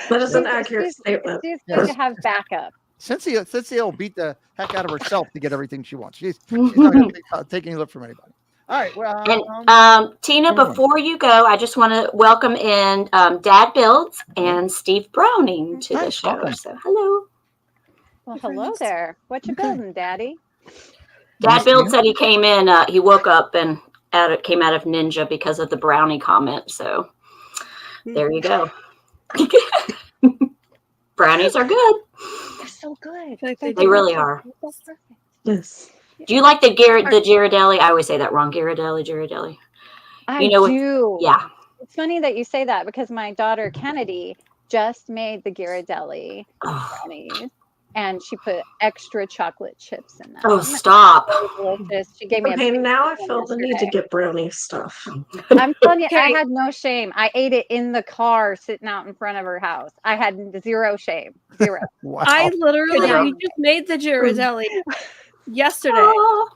That is an accurate statement. She's going to have backup. Cynthia will beat the heck out of herself to get everything she wants. She's not going to take any lip from anybody. All right. Well, And Tina, before you go, I just want to welcome in Dad Builds and Steve Browning to the Nice, show. welcome. So hello. Well, You're very hello nice. there. What you Okay. building, Daddy? Dad Nice to Build meet said he came in, he woke up and came out of Ninja because of the brownie comment. So there you go. Brownies are good. They're so good. I feel like They're They really are. so perfect. Yes. Do you like the Ghirardelli? I always say that wrong. Ghirardelli. I You know what? do. Yeah. It's funny that you say that because my daughter Kennedy just made the Ghirardelli Oh, brownies, and she put extra chocolate chips in them. oh, stop. So delicious. She gave me Okay, a now I piece feel the need to yesterday. get brownie stuff. I'm telling you, I Okay. had no shame. I ate it in the car sitting out in front of her house. I had zero shame. Zero. Wow. I literally, Good we night. just made the Ghirardelli yesterday. Oh,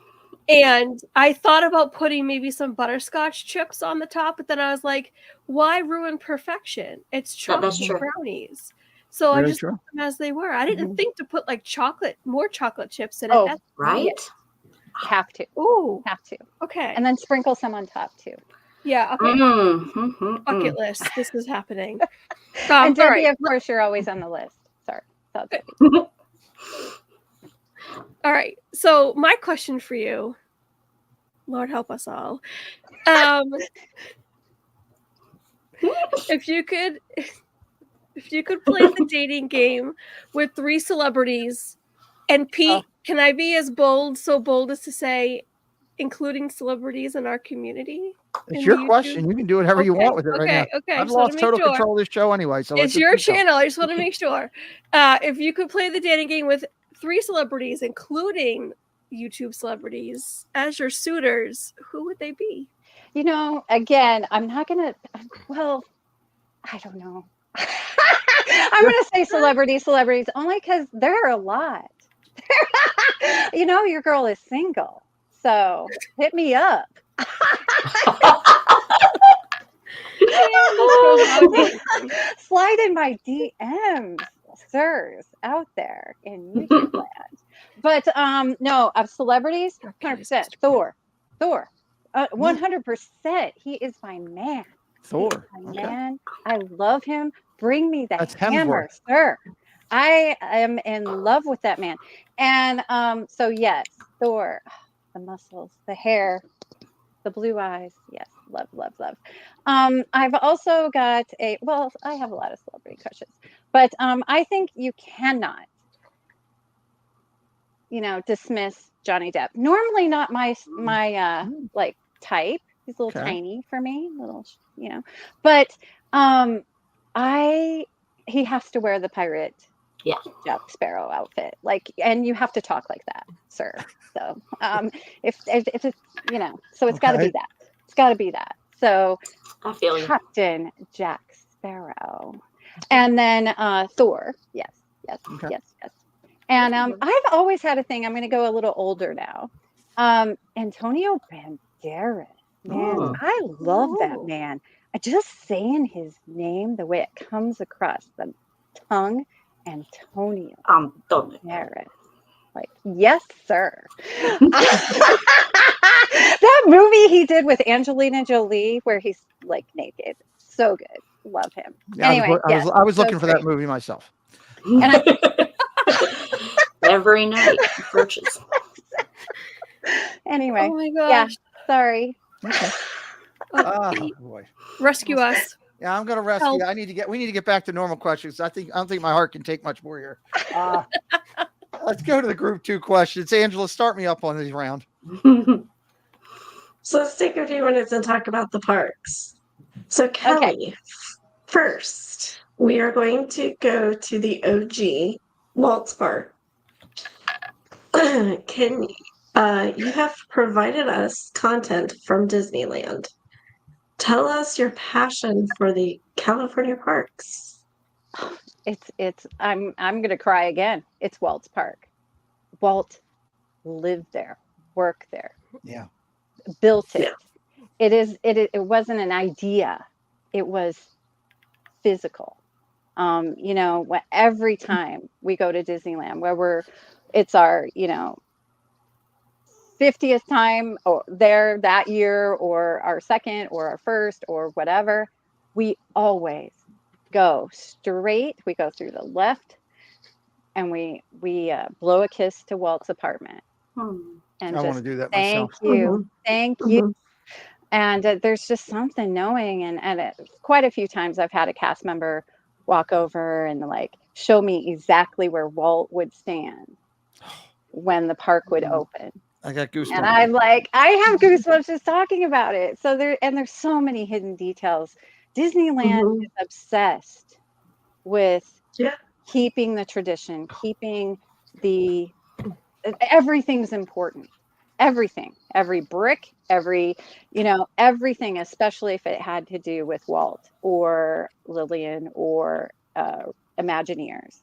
And I thought about putting maybe some butterscotch chips on the top, but then I was like, why ruin perfection? It's that's chocolate true. brownies. So I Very just true. left them as they were. I didn't think to put like more chocolate chips in it. Oh, That's Right? nice. Have to. Ooh, Have to. okay. And then sprinkle some on top too. Yeah, okay. Bucket list. This is happening. And All Debbie, right. of course, you're always on the list. Sorry. That's Debbie. All right. So my question for you, Lord help us all. If you could play the dating game with 3 celebrities, and Pete, can I be so bold as to say, including celebrities in our community? It's in your the question. YouTube? You can do whatever you want with it right now. Okay. I've Just wanna lost make total sure. control of this show anyway. So It's let's your just keep going. channel. I just want to make sure. If you could play the dating game with 3 celebrities, including YouTube celebrities, as your suitors, who would they be? You know, again, I'm not going to, well, I don't know. I'm going to say celebrities only because there are a lot. You know, your girl is single. So hit me up. Slide in my DMs, sirs, out there in YouTube land. But no, of celebrities, 100%. Thor, 100%. He is my man. Thor. My man. I love him. Bring me the That's hammer, Hemsworth. sir. I am in love with that man. And so yes, Thor, the muscles, the hair, the blue eyes. Yes, love, love, love. I've also got I have a lot of celebrity crushes, but I think you cannot, dismiss Johnny Depp. Normally not my like type. He's a little tiny for me, but he has to wear the pirate Jack Sparrow outfit, and you have to talk like that, sir. So if it's so it's got to be that. It's got to be that. So I feel you. Captain Jack Sparrow, and then Thor. Yes. And I've always had a thing. I'm going to go a little older now. Antonio Banderas. Man, I love that man. Just saying his name, the way it comes across the tongue, Antonio Banderas. Like, yes, sir. That movie he did with Angelina Jolie, where he's like naked, so good. Love him. Yeah, Anyway, I was looking for that movie myself. And every night purchase. Anyway, Oh my gosh. yeah. Sorry. Okay. Oh, Boy. rescue us. Yeah, I'm gonna rescue. Help. We need to get back to normal questions. I don't think my heart can take much more here. Let's go to the group 2 questions. Angela, start me up on this round. So let's take a few minutes and talk about the parks. So Kelly, first, we are going to go to the OG Waltz Park. You have provided us content from Disneyland. Tell us your passion for the California parks. I'm gonna cry again. It's Walt's Park. Walt lived there, worked there. Yeah. Built it. Yeah. It wasn't an idea. It was physical. Every time we go to Disneyland, it's our, 50th time or there that year, or our second or our first or whatever, we always go straight. We go through the left, and we blow a kiss to Walt's apartment. And I want just to do that thank myself. you, thank you. And there's just something knowing, and quite a few times I've had a cast member walk over and like show me exactly where Walt would stand when the park would open. I got goosebumps. And I'm like, I have goosebumps just talking about it. So there's so many hidden details. Disneyland is obsessed with keeping the tradition, keeping the everything's important. Everything, every brick, every, everything, especially if it had to do with Walt or Lillian or Imagineers.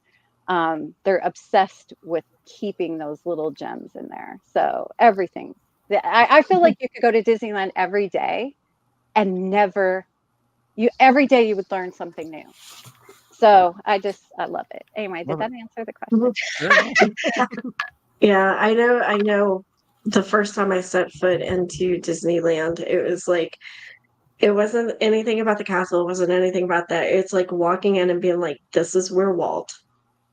They're obsessed with keeping those little gems in there. So everything. I feel like you could go to Disneyland every day and every day you would learn something new. So I love it. Anyway, did that answer the question? Yeah, I know the first time I set foot into Disneyland, it was like, it wasn't anything about the castle, it wasn't anything about that. It's like walking in and being like, this is where Walt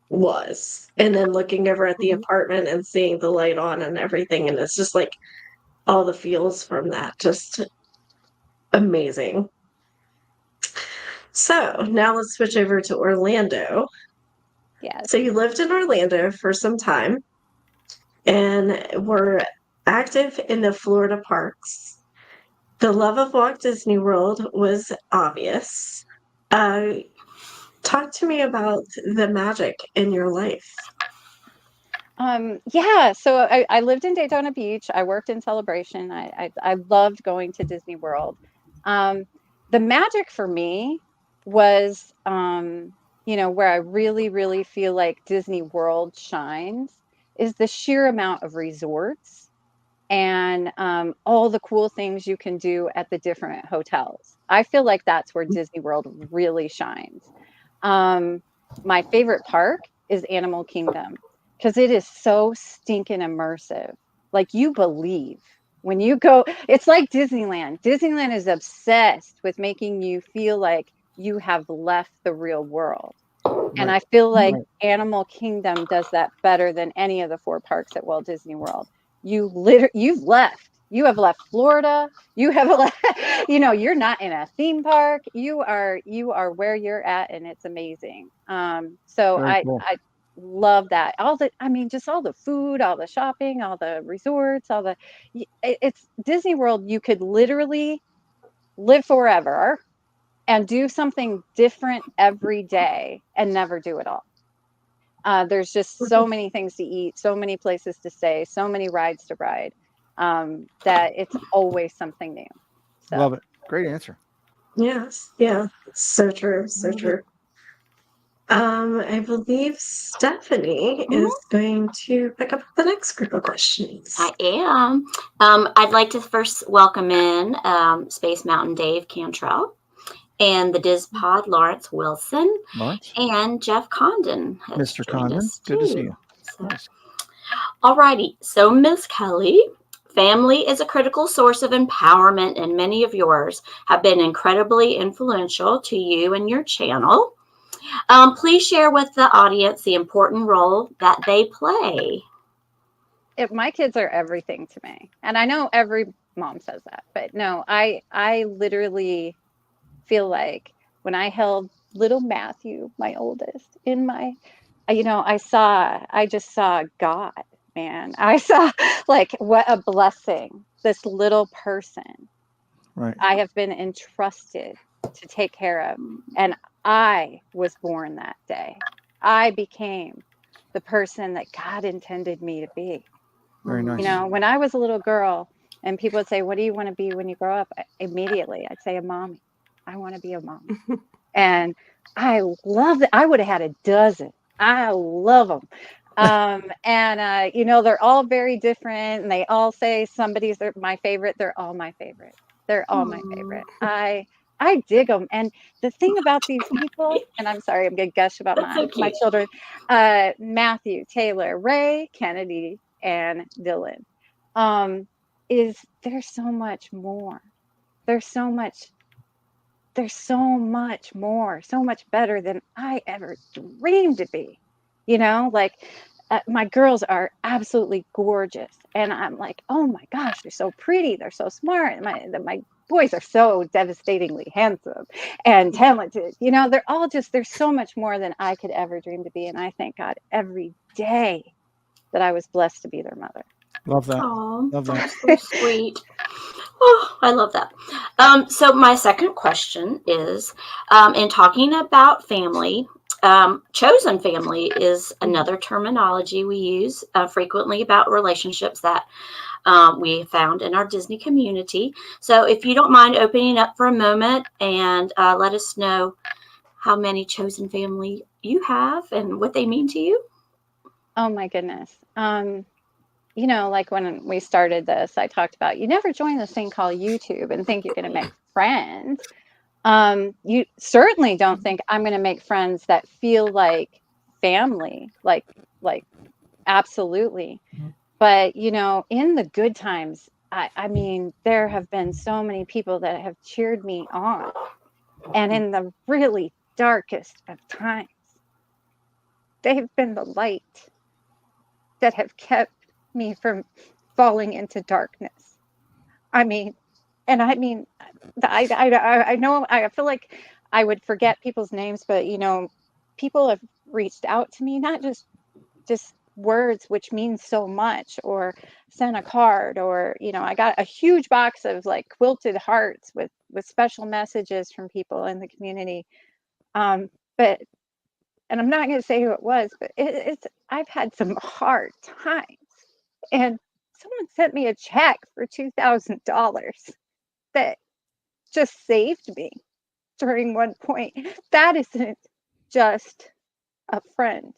was. And then looking over at the apartment and seeing the light on and everything. And it's just like all the feels from that. Just amazing. So now let's switch over to Orlando. Yes. So you lived in Orlando for some time and were active in the Florida parks. The love of Walt Disney World was obvious. Talk to me about the magic in your life. Yeah, so I lived in Daytona Beach. I worked in Celebration. I loved going to Disney World. The magic for me was, where I really, really feel like Disney World shines is the sheer amount of resorts and all the cool things you can do at the different hotels. I feel like that's where Disney World really shines. My favorite park is Animal Kingdom because it is so stinking immersive. Like you believe when you go, it's like Disneyland. Disneyland is obsessed with making you feel like you have left the real world. And I feel like Animal Kingdom does that better than any of the 4 parks at Walt Disney World. You've left. You have left Florida. You have left, you're not in a theme park. You are where you're at, and it's amazing. So Very cool. I love that. Just all the food, all the shopping, all the resorts, it's Disney World. You could literally live forever and do something different every day and never do it all. There's just so many things to eat, so many places to stay, so many rides to ride, that it's always something new. So. Love it. Great answer. Yes. Yeah. So true. So true. I believe Stephanie is going to pick up the next group of questions. I am. I'd like to first welcome in Space Mountain Dave Cantrell and the Diz Pod Lawrence Wilson and Jeff Condon. Mr. Condon, good to see you. So, all righty. So, Ms. Kelly, family is a critical source of empowerment, and many of yours have been incredibly influential to you and your channel. Please share with the audience the important role that they play. My kids are everything to me. And I know every mom says that, but no, I literally feel like when I held little Matthew, my oldest, in my, I just saw God, man. I saw like what a blessing, this little person. Right. I have been entrusted to take care of. And I was born that day. I became the person that God intended me to be. Very nice. When I was a little girl and people would say, what do you want to be when you grow up? Immediately, I'd say a mommy. I want to be a mom. And I love it. I would have had a dozen. I love them. They're all very different. And they all say somebody's my favorite. They're all my favorite. They're all my favorite. I dig them. And the thing about these people, and I'm sorry, I'm going to gush about my children, Matthew, Taylor, Ray, Kennedy, and Dylan. is there's so much more. There's so much more, so much better than I ever dreamed to be. Like my girls are absolutely gorgeous. And I'm like, oh my gosh, they're so pretty. They're so smart. My boys are so devastatingly handsome and talented. They're all there's so much more than I could ever dream to be. And I thank God every day that I was blessed to be their mother. Love that. Oh, Love that. that's so sweet. Oh, I love that. So my second question is, in talking about family, chosen family is another terminology we use frequently about relationships that we found in our Disney community. So if you don't mind opening up for a moment and let us know how many chosen family you have and what they mean to you. Oh my goodness. Like when we started this, I talked about you never join this thing called YouTube and think you're going to make friends. You certainly don't think I'm going to make friends that feel like family, like absolutely. But, in the good times, I mean, there have been so many people that have cheered me on. And in the really darkest of times, they've been the light that have kept me from falling into darkness. I mean, I know I feel like I would forget people's names, but people have reached out to me, not just words, which means so much, or sent a card, or I got a huge box of like quilted hearts with special messages from people in the community. But and I'm not going to say who it was, but it's I've had some hard times, and someone sent me a check for $2,000 that just saved me during one point. That isn't just a friend.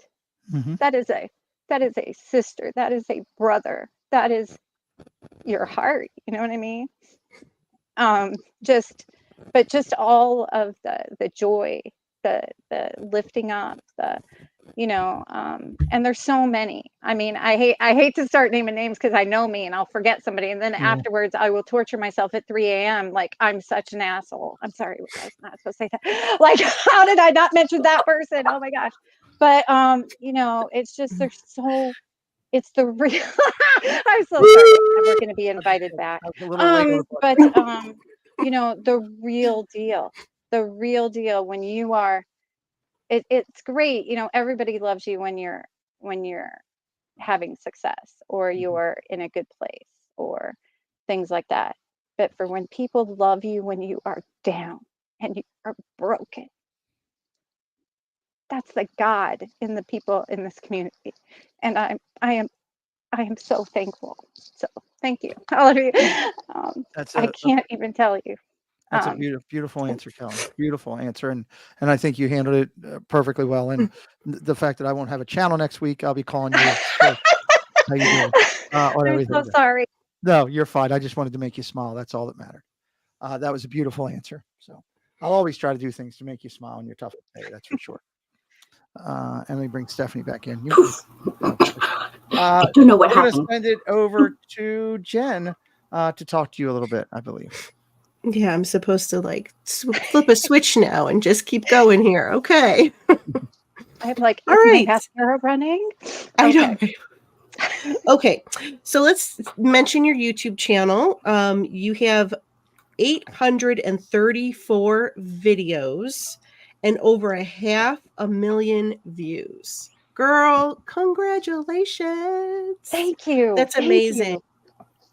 Mm-hmm. That is a sister. That is a brother. That is your heart. You know what I mean? Just all of the joy, the lifting up, and there's so many. I mean, I hate to start naming names because I know me and I'll forget somebody, and then afterwards I will torture myself at 3 a.m. like I'm such an asshole. I'm sorry, I was not supposed to say that. Like, how did I not mention that person? Oh my gosh. But it's just it's the real I'm so sorry. I'm never going to be invited back. But the real deal when you are it's great, everybody loves you when you're having success or you're in a good place or things like that. But for when people love you when you are down and you are broken, that's the God in the people in this community. And I am so thankful. So thank you, all of you. I can't even tell you. That's a beautiful answer, Kelly. Beautiful answer, and I think you handled it perfectly well. And the fact that I won't have a channel next week, I'll be calling you. So, how you doing? I'm so sorry. No, you're fine. I just wanted to make you smile. That's all that mattered. That was a beautiful answer. So I'll always try to do things to make you smile on your tough day. That's for sure. And let me bring Stephanie back in. I don't know what happened. I'm going to send it over to Jen to talk to you a little bit, I believe. Yeah, I'm supposed to like flip a switch now and just keep going here. Okay. I'm like, all right. Mascara running. I know. Okay, so let's mention your YouTube channel. You have 834 videos and over 500,000 views. Girl, congratulations! Thank you. That's amazing.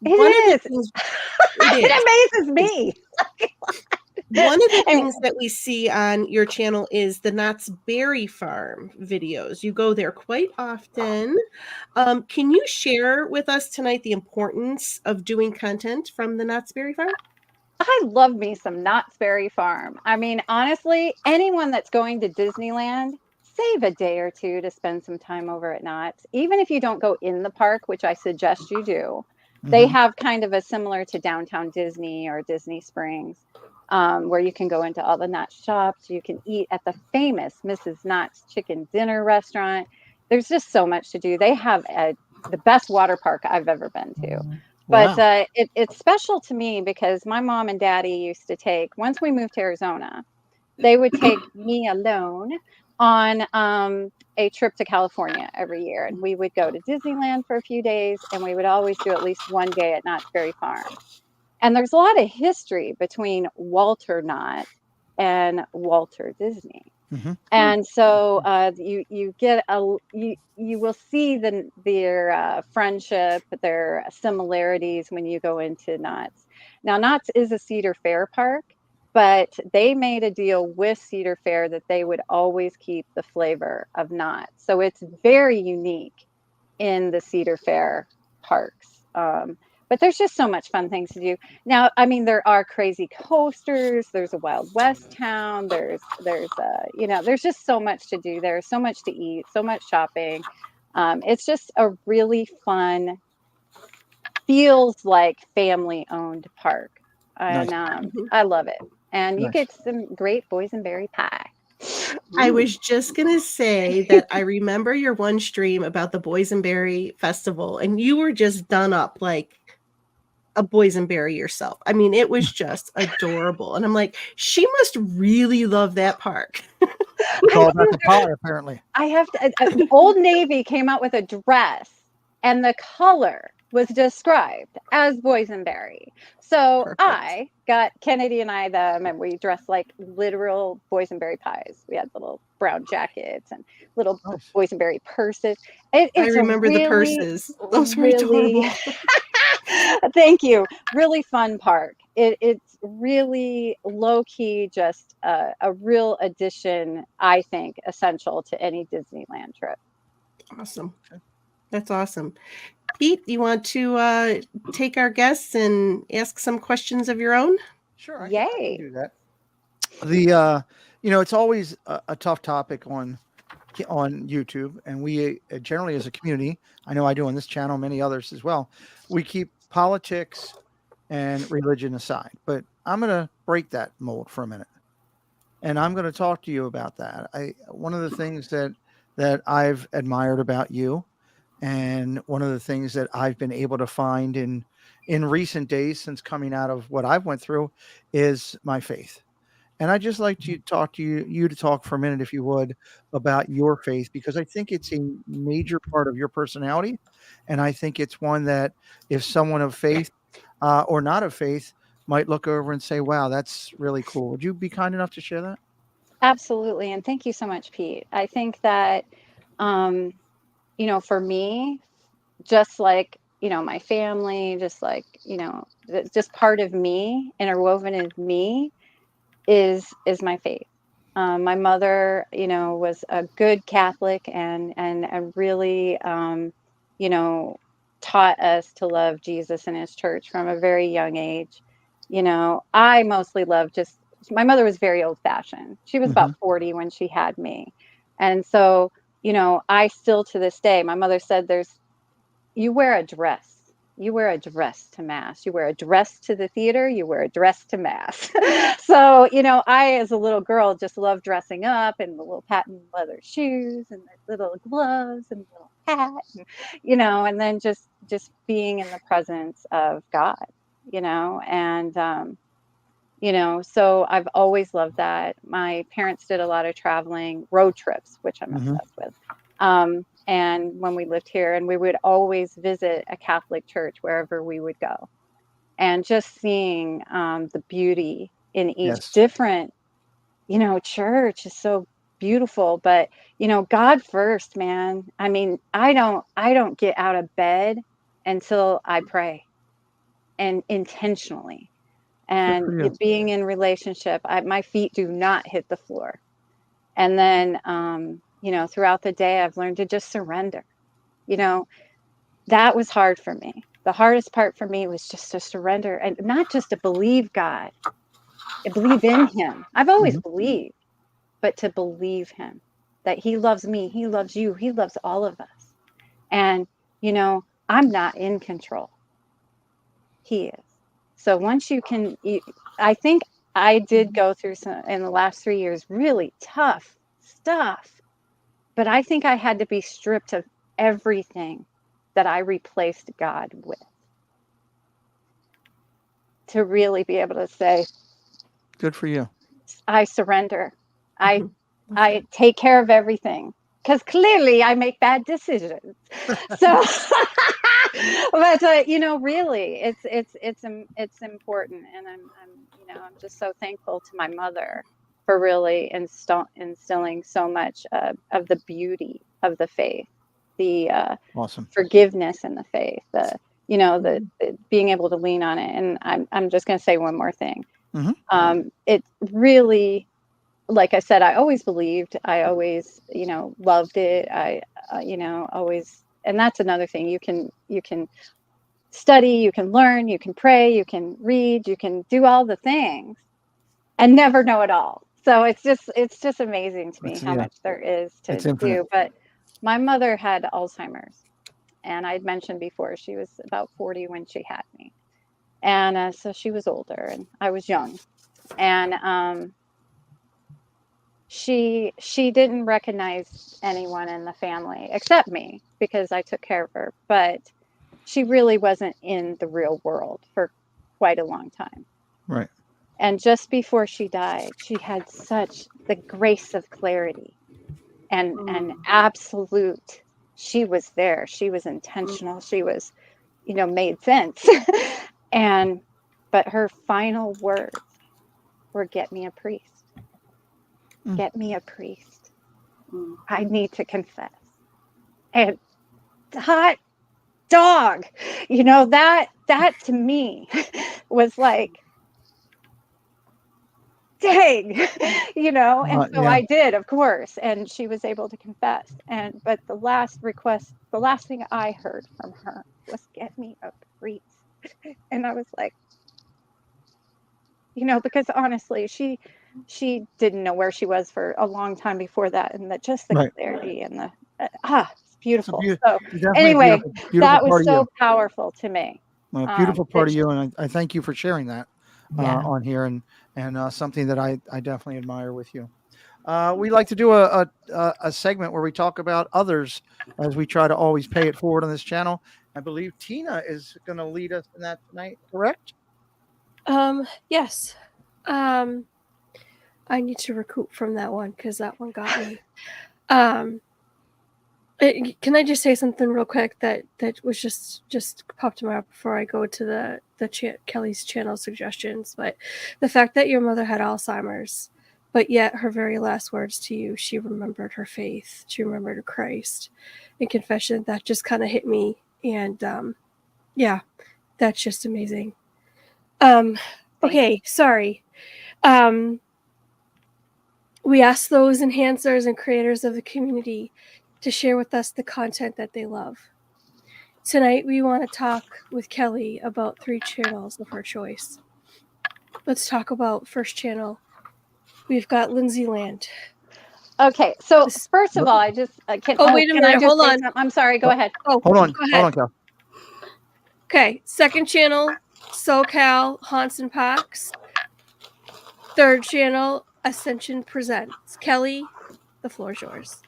It amazes me. One of the things that we see on your channel is the Knott's Berry Farm videos. You go there quite often. Can you share with us tonight the importance of doing content from the Knott's Berry Farm? I love me some Knott's Berry Farm. I mean, honestly, anyone that's going to Disneyland, save a day or two to spend some time over at Knott's. Even if you don't go in the park, which I suggest you do. They have kind of a similar to Downtown Disney or Disney Springs, where you can go into all the Knott's shops. You can eat at the famous Mrs. Knott's Chicken Dinner restaurant. There's just so much to do. They have a the best water park I've ever been to. Wow. But it's special to me because my mom and daddy used to take, once we moved to Arizona, they would take me alone on a trip to California every year. And we would go to Disneyland for a few days, and we would always do at least one day at Knott's Berry Farm. And there's a lot of history between Walter Knott and Walter Disney. Mm-hmm. And so you get you will see their friendship, their similarities when you go into Knott's. Now, Knott's is a Cedar Fair park, but they made a deal with Cedar Fair that they would always keep the flavor of Knott's. So it's very unique in the Cedar Fair parks. But there's just so much fun things to do. Now, I mean, there are crazy coasters. There's a Wild West town. There's just so much to do. There's so much to eat, so much shopping. It's just a really fun, feels like family-owned park. And I love it. And you get some great boysenberry pie. I was just going to say that I remember your one stream about the Boysenberry Festival, and you were just done up like a boysenberry yourself. I mean, it was just adorable. And I'm like, she must really love that park. It's all about the pie, apparently. I have to, Old Navy came out with a dress, and the color was described as boysenberry. So Perfect. I got Kennedy and I them, and we dressed like literal boysenberry pies. We had little brown jackets and little boysenberry purses. I remember the purses. Those were adorable. Thank you. Really fun park. It's really low key, just a real addition, I think, essential to any Disneyland trip. Awesome. That's awesome. Pete, you want to take our guests and ask some questions of your own? Sure. I Yay. can do that. The it's always a tough topic on YouTube, and we generally, as a community, I know I do on this channel, many others as well, we keep politics and religion aside. But I'm going to break that mold for a minute, and I'm going to talk to you about that. One of the things that I've admired about you, and one of the things that I've been able to find in recent days since coming out of what I've went through, is my faith. And I'd just like to talk to you to talk for a minute, if you would, about your faith, because I think it's a major part of your personality. And I think it's one that if someone of faith or not of faith might look over and say, wow, that's really cool. Would you be kind enough to share that? Absolutely. And thank you so much, Pete. I think that, for me, just like, my family, just like, just part of me, interwoven in me, is my faith. My mother, was a good Catholic and really, taught us to love Jesus and his church from a very young age. I mostly love my mother was very old fashioned. She was about 40 when she had me. And so, I still to this day, my mother said you wear a dress. You wear a dress to mass. You wear a dress to the theater. You wear a dress to mass. So, I, as a little girl, just loved dressing up in the little patent leather shoes and the little gloves and the little hat, and then just being in the presence of God, and, so I've always loved that. My parents did a lot of traveling, road trips, which I'm obsessed with. And when we lived here, and we would always visit a Catholic church wherever we would go, and just seeing the beauty in each different, church is so beautiful. But God first, man. I mean, I don't get out of bed until I pray, and intentionally, and being in relationship. My feet do not hit the floor, and then throughout the day, I've learned to just surrender. That was hard for me. The hardest part for me was just to surrender, and not just to believe God, and believe in him. I've always believed, but to believe him, that he loves me, he loves you, he loves all of us. And, I'm not in control. He is. So once I think I did go through some, in the last 3 years, really tough stuff. But I think I had to be stripped of everything that I replaced God with. To really be able to say, Good for you. I surrender. I Mhm. I take care of everything. Because clearly I make bad decisions. So, but really, it's important, and I'm just so thankful to my mother for really instilling so much of the beauty of the faith, the Awesome. forgiveness in the faith, the being able to lean on it. And I'm just going to say one more thing. It really, like I said, I always believed, I always, loved it. I, always, and that's another thing. You can study, you can learn, you can pray, you can read, you can do all the things and never know it all. So it's just amazing to me how much there is to It's infinite. do. But my mother had Alzheimer's, and I'd mentioned before, she was about 40 when she had me. And so she was older and I was young. And she didn't recognize anyone in the family except me because I took care of her, but she really wasn't in the real world for quite a long time. Right. And just before she died, she had such the grace of clarity and absolute. She was there. She was intentional. She was, made sense. But her final words were, "Get me a priest. Get me a priest. I need to confess." And hot dog, that to me was like, dang, and so Yeah. I did, of course, and she was able to confess. But the last thing I heard from her was, "Get me a priest." And I was like, because honestly, she didn't know where she was for a long time before that, and that just the Right. clarity and the it's beautiful. It's So definitely a anyway, beautiful that was part of you. so powerful to me. A beautiful part That of you, and I thank you for sharing that Yeah. on here, and something that I definitely admire with you. We like to do a segment where we talk about others as we try to always pay it forward on this channel. I believe Tina is going to lead us in that tonight, correct? Yes. I need to recoup from that one because that one got me. Can I just say something real quick that was just popped in my head before I go to the Kelly's channel suggestions? But the fact that your mother had Alzheimer's, but yet her very last words to you, she remembered her faith, she remembered Christ in confession. That just kind of hit me, and yeah, that's just amazing. Okay, sorry. We ask those enhancers and creators of the community to share with us the content that they love. Tonight, we want to talk with Kelly about 3 channels of her choice. Let's talk about first channel. We've got Lindsay Land. Okay, so first of all, I just can. Oh, wait a can I minute. just Hold say on. something? I'm sorry. Go ahead. Oh, Hold on. Go ahead. Hold on, Cal. Okay, second channel, SoCal Haunts and Parks. Third channel, Ascension Presents. Kelly, the floor is yours.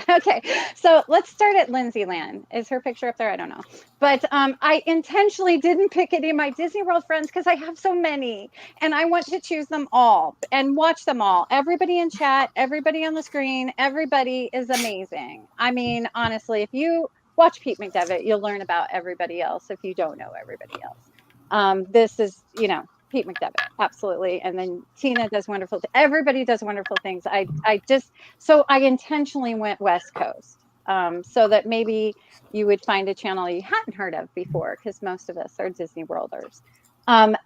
Okay, so let's start at Lindsay Land. Is her picture up there? I don't know. But I intentionally didn't pick any of my Disney World friends because I have so many. And I want to choose them all and watch them all. Everybody in chat, everybody on the screen, everybody is amazing. I mean, honestly, if you watch Pete McDevitt, you'll learn about everybody else if you don't know everybody else. This is, Pete McDevitt, absolutely. And then Tina does wonderful. Everybody does wonderful things. So I intentionally went West Coast, so that maybe you would find a channel you hadn't heard of before, because most of us are Disney Worlders.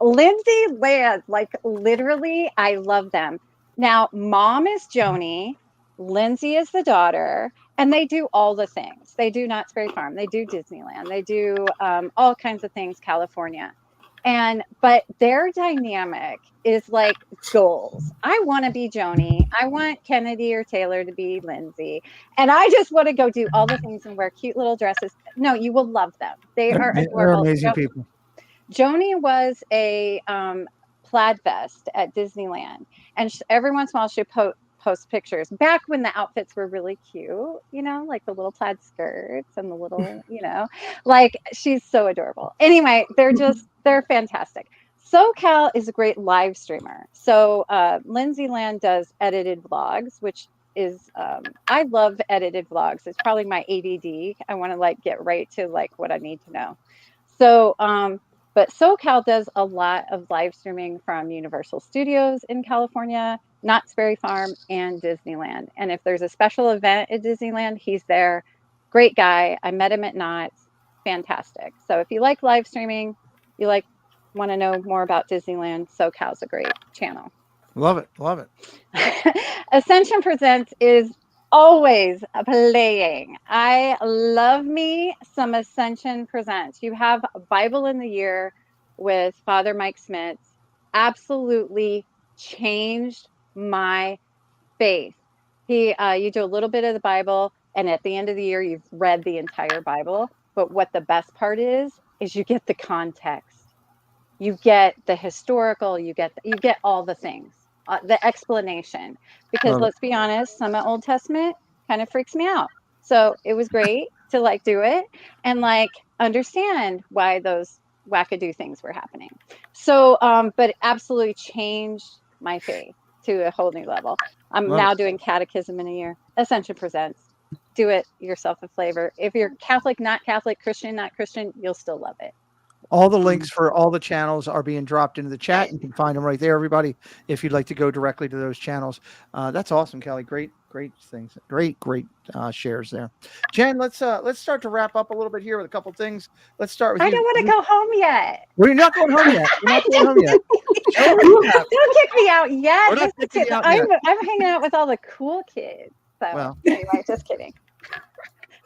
Lindsay Land, like literally, I love them. Now, mom is Joni, Lindsay is the daughter, and they do all the things. They do Knott's Berry Farm, they do Disneyland, they do all kinds of things, California. But their dynamic is like goals. I want to be Joni. I want Kennedy or Taylor to be Lindsay. And I just want to go do all the things and wear cute little dresses. No, you will love them. They are They're adorable. amazing people. Joni was a plaid vest at Disneyland. And every once in a while she'd post pictures back when the outfits were really cute, like the little plaid skirts and the little, like she's so adorable. Anyway, they're fantastic. SoCal is a great live streamer. So Lindsay Land does edited vlogs, which is I love edited vlogs. It's probably my ADD. I want to like get right to like what I need to know. So but SoCal does a lot of live streaming from Universal Studios in California, Knott's Berry Farm, and Disneyland. And if there's a special event at Disneyland, he's there. Great guy. I met him at Knott's. Fantastic. So if you like live streaming, you want to know more about Disneyland, SoCal's a great channel. Love it. Love it. Ascension Presents is always playing. I love me some Ascension Presents. You have Bible in the Year with Father Mike Smith. Absolutely changed my faith. You do a little bit of the Bible, and at the end of the year, you've read the entire Bible. But what the best part is you get the context. You get the historical. You get all the things. The explanation, because let's be honest, some of Old Testament kind of freaks me out. So it was great to like do it and like understand why those wackadoo things were happening. So, but it absolutely changed my faith to a whole new level. I'm now doing catechism in a year. Ascension Presents. Do it yourself a flavor. If you're Catholic, not Catholic, Christian, not Christian, you'll still love it. All the links for all the channels are being dropped into the chat. You can find them right there, everybody, if you'd like to go directly to those channels. That's awesome, Kelly. Great things. Great shares there. Jen, let's start to wrap up a little bit here with a couple things. Let's start with I don't want to go home yet. We're not going home yet. Don't kick me out yet. We're not kicking you out yet. I'm hanging out with all the cool kids. So anyway, just kidding.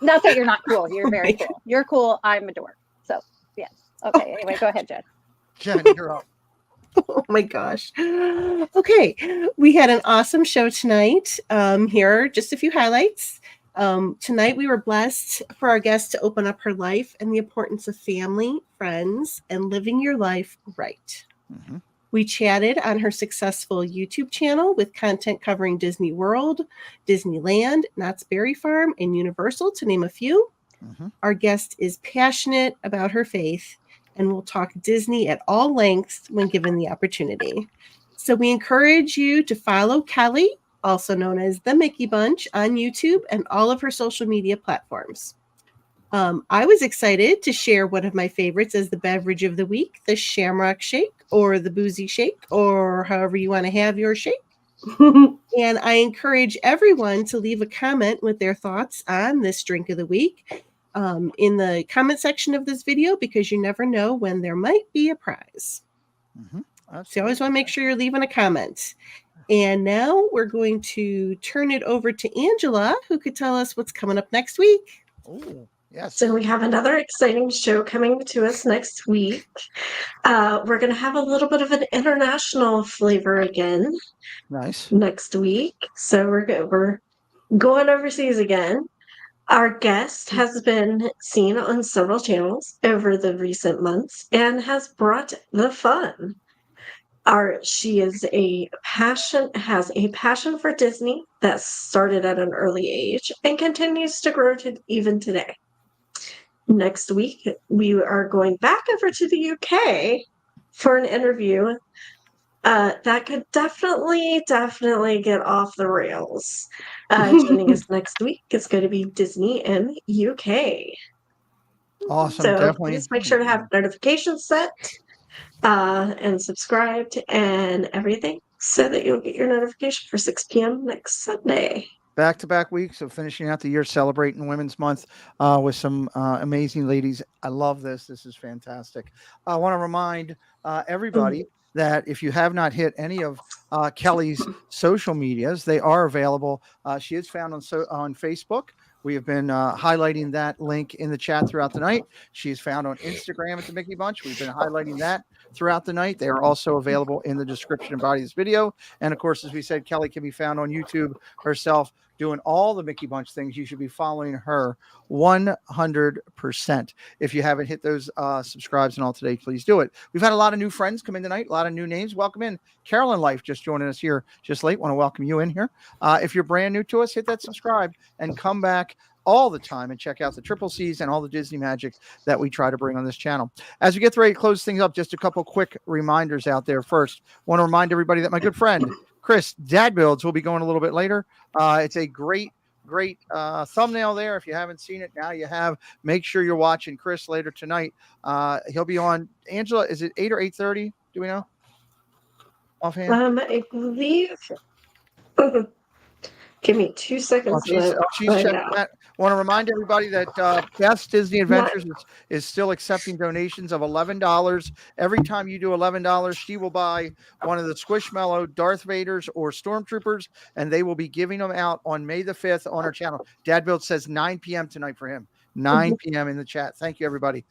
Not that you're not cool. You're very cool. You're cool. I'm a dork. So yes. Okay, anyway, go ahead, Jen. Jen, you're up. Oh my gosh. Okay, we had an awesome show tonight. Here are just a few highlights. Tonight we were blessed for our guest to open up her life and the importance of family, friends, and living your life right. Mm-hmm. We chatted on her successful YouTube channel with content covering Disney World, Disneyland, Knott's Berry Farm, and Universal, to name a few. Mm-hmm. Our guest is passionate about her faith and will talk Disney at all lengths when given the opportunity. So we encourage you to follow Kelly, also known as the Mickey Bunch, on YouTube and all of her social media platforms. I was excited to share one of my favorites as the beverage of the week, the Shamrock Shake or the Boozy Shake, or however you want to have your shake. And I encourage everyone to leave a comment with their thoughts on this drink of the week in the comment section of this video, because you never know when there might be a prize. Mm-hmm. So you always want to make sure you're leaving a comment. And now we're going to turn it over to Angela, who could tell us what's coming up next week. Oh, yes. So we have another exciting show coming to us next week. We're going to have a little bit of an international flavor again. Nice. Next week. So we're going overseas again. Our guest has been seen on several channels over the recent months and has brought the fun. She has a passion for Disney that started at an early age and continues to grow to even today. Next week, we are going back over to the UK for an interview that could definitely get off the rails. Joining us next week is going to be Disney in UK. Awesome. So definitely. Just make sure to have notifications set and subscribed and everything so that you'll get your notification for 6 p.m. next Sunday. Back-to-back weeks of finishing out the year celebrating Women's Month with some amazing ladies. I love this. This is fantastic. I want to remind everybody that if you have not hit any of Kelly's social medias, they are available. She is found on Facebook. We have been highlighting that link in the chat throughout the night. She is found on Instagram at the Mickey Bunch. We've been highlighting that throughout the night. They are also available in the description and body of this video. And of course, as we said, Kelly can be found on YouTube herself doing all the Mickey Bunch things, you should be following her 100%. If you haven't hit those subscribes and all today, please do it. We've had a lot of new friends come in tonight, a lot of new names. Welcome in. Carolyn Life just joining us here just late. Want to welcome you in here. If you're brand new to us, hit that subscribe and come back all the time and check out the Triple C's and all the Disney magic that we try to bring on this channel. As we get ready to close things up, just a couple quick reminders out there. First, want to remind everybody that my good friend Chris Dad Builds will be going a little bit later. It's a great thumbnail there. If you haven't seen it, now you have. Make sure you're watching Chris later tonight. He'll be on. Angela, is it 8 or 8:30? Do we know offhand? I believe. Give me 2 seconds. She's checking that. Want to remind everybody that Best Disney Adventures is still accepting donations of $11. Every time you do $11, she will buy one of the Squishmallow Darth Vaders or Stormtroopers, and they will be giving them out on May the 5th on our channel. Dad Build says 9 p.m. tonight for him. 9 p.m. in the chat. Thank you, everybody.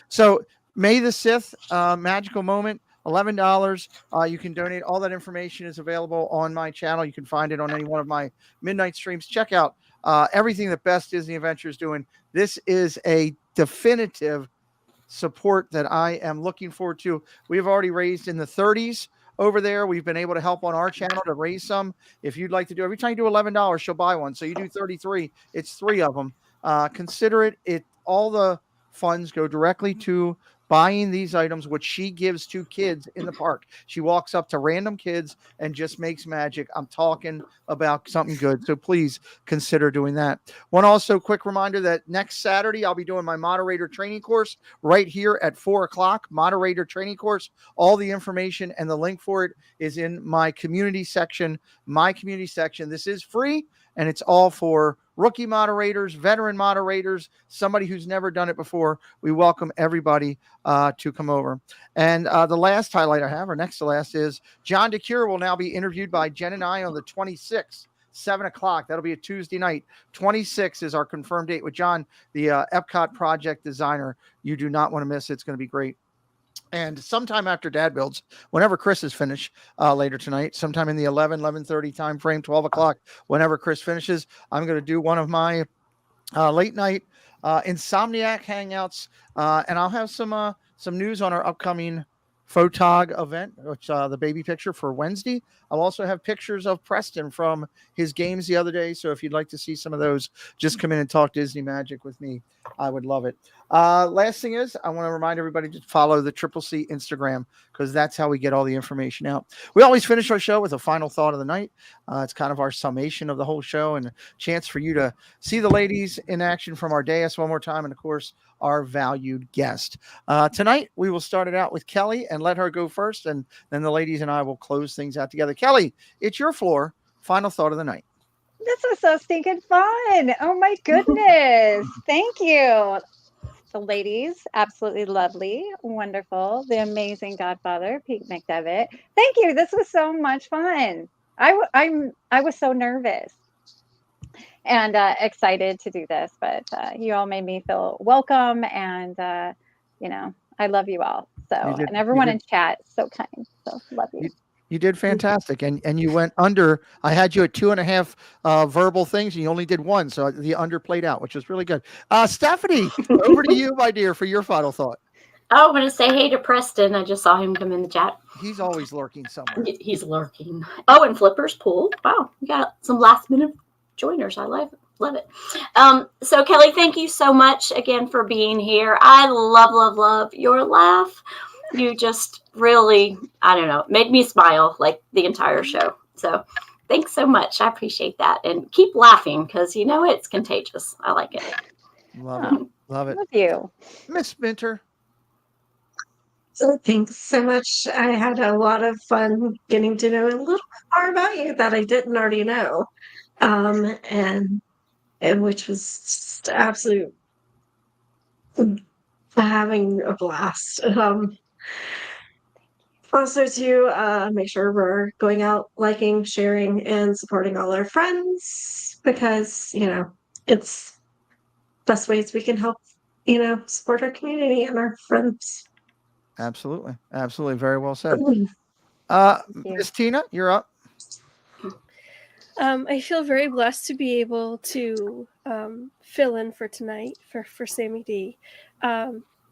So May the 6th, magical moment. $11. You can donate. All that information is available on my channel. You can find it on any one of my midnight streams. Check out everything that Best Disney Adventure is doing. This is a definitive support that I am looking forward to. We've already raised in the 30s over there. We've been able to help on our channel to raise some. If you'd like to do, every time you do $11, she'll buy one. So you do 33, it's 3 of them. Consider it. All the funds go directly to buying these items, which she gives to kids in the park. She walks up to random kids and just makes magic. I'm talking about something good. So please consider doing that. One also quick reminder that next Saturday, I'll be doing my moderator training course right here at 4:00, moderator training course. All the information and the link for it is in my community section, This is free, and it's all for rookie moderators, veteran moderators, somebody who's never done it before. We welcome everybody to come over. And the last highlight I have, or next to last, is John DeCure will now be interviewed by Jen and I on the 26th, 7:00. That'll be a Tuesday night. 26 is our confirmed date with John, the Epcot project designer. You do not want to miss it. It's going to be great. And sometime after Dad Builds, whenever Chris is finished later tonight, sometime in the 11:30 time frame, 12:00, whenever Chris finishes, I'm going to do one of my late night Insomniac hangouts, and I'll have some news on our upcoming photog event, which the baby picture for Wednesday. I'll also have pictures of Preston from his games the other day. So if you'd like to see some of those, just come in and talk Disney magic with me. I would love it. Last thing is, I want to remind everybody to follow the Triple C Instagram, because that's how we get all the information out. We always finish our show with a final thought of the night. It's kind of our summation of the whole show and a chance for you to see the ladies in action from our dais one more time. And of course, our valued guest. Tonight, we will start it out with Kelly and let her go first, and then the ladies and I will close things out together. Kelly, it's your floor. Final thought of the night. This was so stinking fun. Oh my goodness. Thank you. The ladies, absolutely lovely, wonderful. The amazing Godfather, Pete McDevitt. Thank you. This was so much fun. I was so nervous and excited to do this, but you all made me feel welcome, and I love you all. So, and everyone in chat, so kind. So love you. You did fantastic, and you went under. I had you at 2.5 verbal things, and you only did 1, so the under played out, which was really good. Stephanie, over to you, my dear, for your final thought. Oh, I want to say hey to Preston. I just saw him come in the chat. He's always lurking somewhere. He's lurking. Oh, and Flipper's pool. Wow, we got some last minute joiners. I love it. So Kelly, thank you so much again for being here. I love your laugh. You just really, I don't know, made me smile like the entire show. So thanks so much. I appreciate that. And keep laughing, because it's contagious. I like it. Love it. Love you. Miss Minter. So thanks so much. I had a lot of fun getting to know a little bit more about you that I didn't already know. And which was just absolute having a blast. Also to make sure we're going out, liking, sharing, and supporting all our friends, because it's best ways we can help support our community and our friends. Absolutely. Very well said. Miss Tina, you're up. I feel very blessed to be able to fill in for tonight for Sammy D.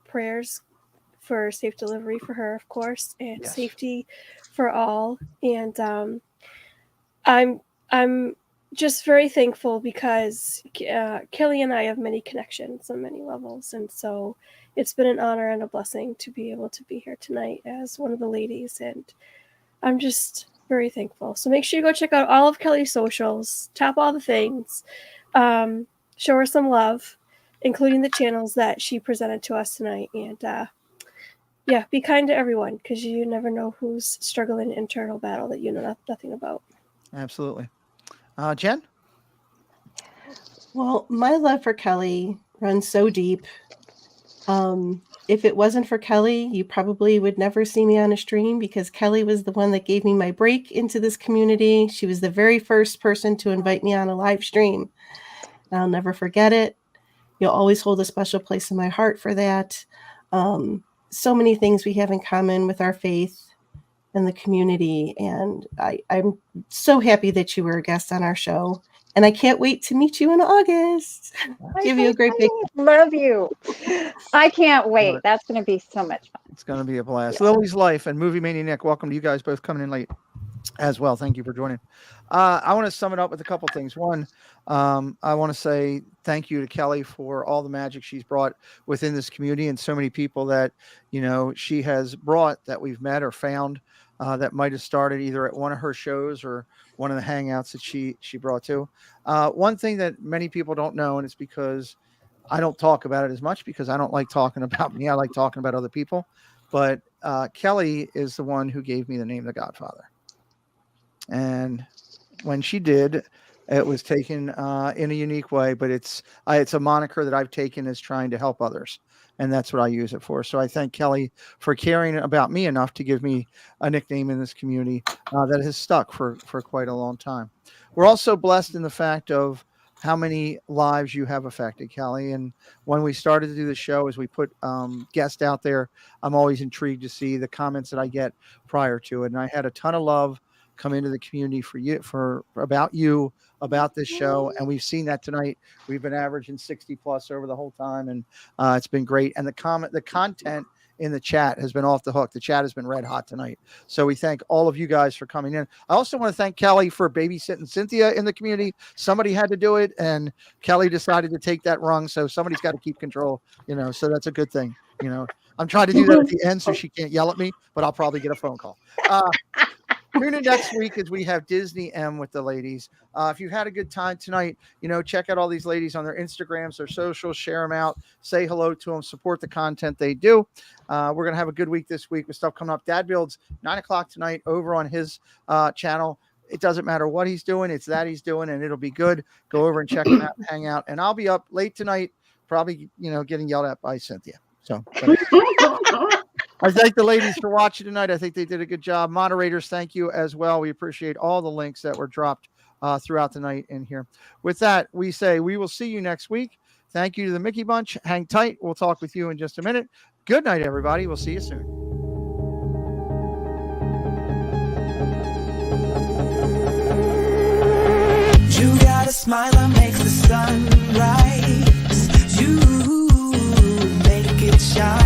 Prayers for safe delivery for her, of course, and Yes. safety for all. And I'm just very thankful because Kelly and I have many connections on many levels, and so it's been an honor and a blessing to be able to be here tonight as one of the ladies, and I'm just very thankful. So make sure you go check out all of Kelly's socials, tap all the things, show her some love, including the channels that she presented to us tonight, and yeah, be kind to everyone because you never know who's struggling an internal battle that you know nothing about. Absolutely. Jen? Well, my love for Kelly runs so deep. If it wasn't for Kelly, you probably would never see me on a stream because Kelly was the one that gave me my break into this community. She was the very first person to invite me on a live stream. And I'll never forget it. You'll always hold a special place in my heart for that. So many things we have in common with our faith and the community. And I'm so happy that you were a guest on our show. And I can't wait to meet you in August. Give you a great big love you. I can't wait. That's going to be so much fun. It's going to be a blast. Yeah. Lily's Life and Movie Mania Nick, welcome to you guys both coming in late as well. Thank you for joining. I want to sum it up with a couple things. One, I want to say thank you to Kelly for all the magic she's brought within this community and so many people that, you know, she has brought that we've met or found that might have started either at one of her shows or one of the hangouts that she brought to. One thing that many people don't know, and it's because I don't talk about it as much because I don't like talking about me. I like talking about other people. But Kelly is the one who gave me the name The Godfather. And when she did, it was taken in a unique way, but it's a moniker that I've taken as trying to help others. And that's what I use it for. So I thank Kelly for caring about me enough to give me a nickname in this community that has stuck for quite a long time. We're also blessed in the fact of how many lives you have affected, Kelly. And when we started to do the show, as we put guests out there, I'm always intrigued to see the comments that I get prior to it. And I had a ton of love come into the community about this show. And we've seen that tonight. We've been averaging 60 plus over the whole time. And it's been great. And the content in the chat has been off the hook. The chat has been red hot tonight. So we thank all of you guys for coming in. I also want to thank Kelly for babysitting Cynthia in the community. Somebody had to do it. And Kelly decided to take that rung. So somebody's got to keep control, so that's a good thing. I'm trying to do that at the end so she can't yell at me, but I'll probably get a phone call. Tune in next week as we have Disney M with the ladies. If you've had a good time tonight, check out all these ladies on their Instagrams, their socials, share them out, say hello to them, support the content they do. We're going to have a good week this week with stuff coming up. Dad Builds 9:00 tonight over on his channel. It doesn't matter what he's doing. It's that he's doing, and it'll be good. Go over and check him out and hang out. And I'll be up late tonight, probably, getting yelled at by Cynthia. So I thank the ladies for watching tonight. I think they did a good job. Moderators, thank you as well. We appreciate all the links that were dropped throughout the night in here. With that, we say we will see you next week. Thank you to the Mickey Bunch. Hang tight. We'll talk with you in just a minute. Good night, everybody. We'll see you soon. You got a smile that makes the sun rise. You make it shine.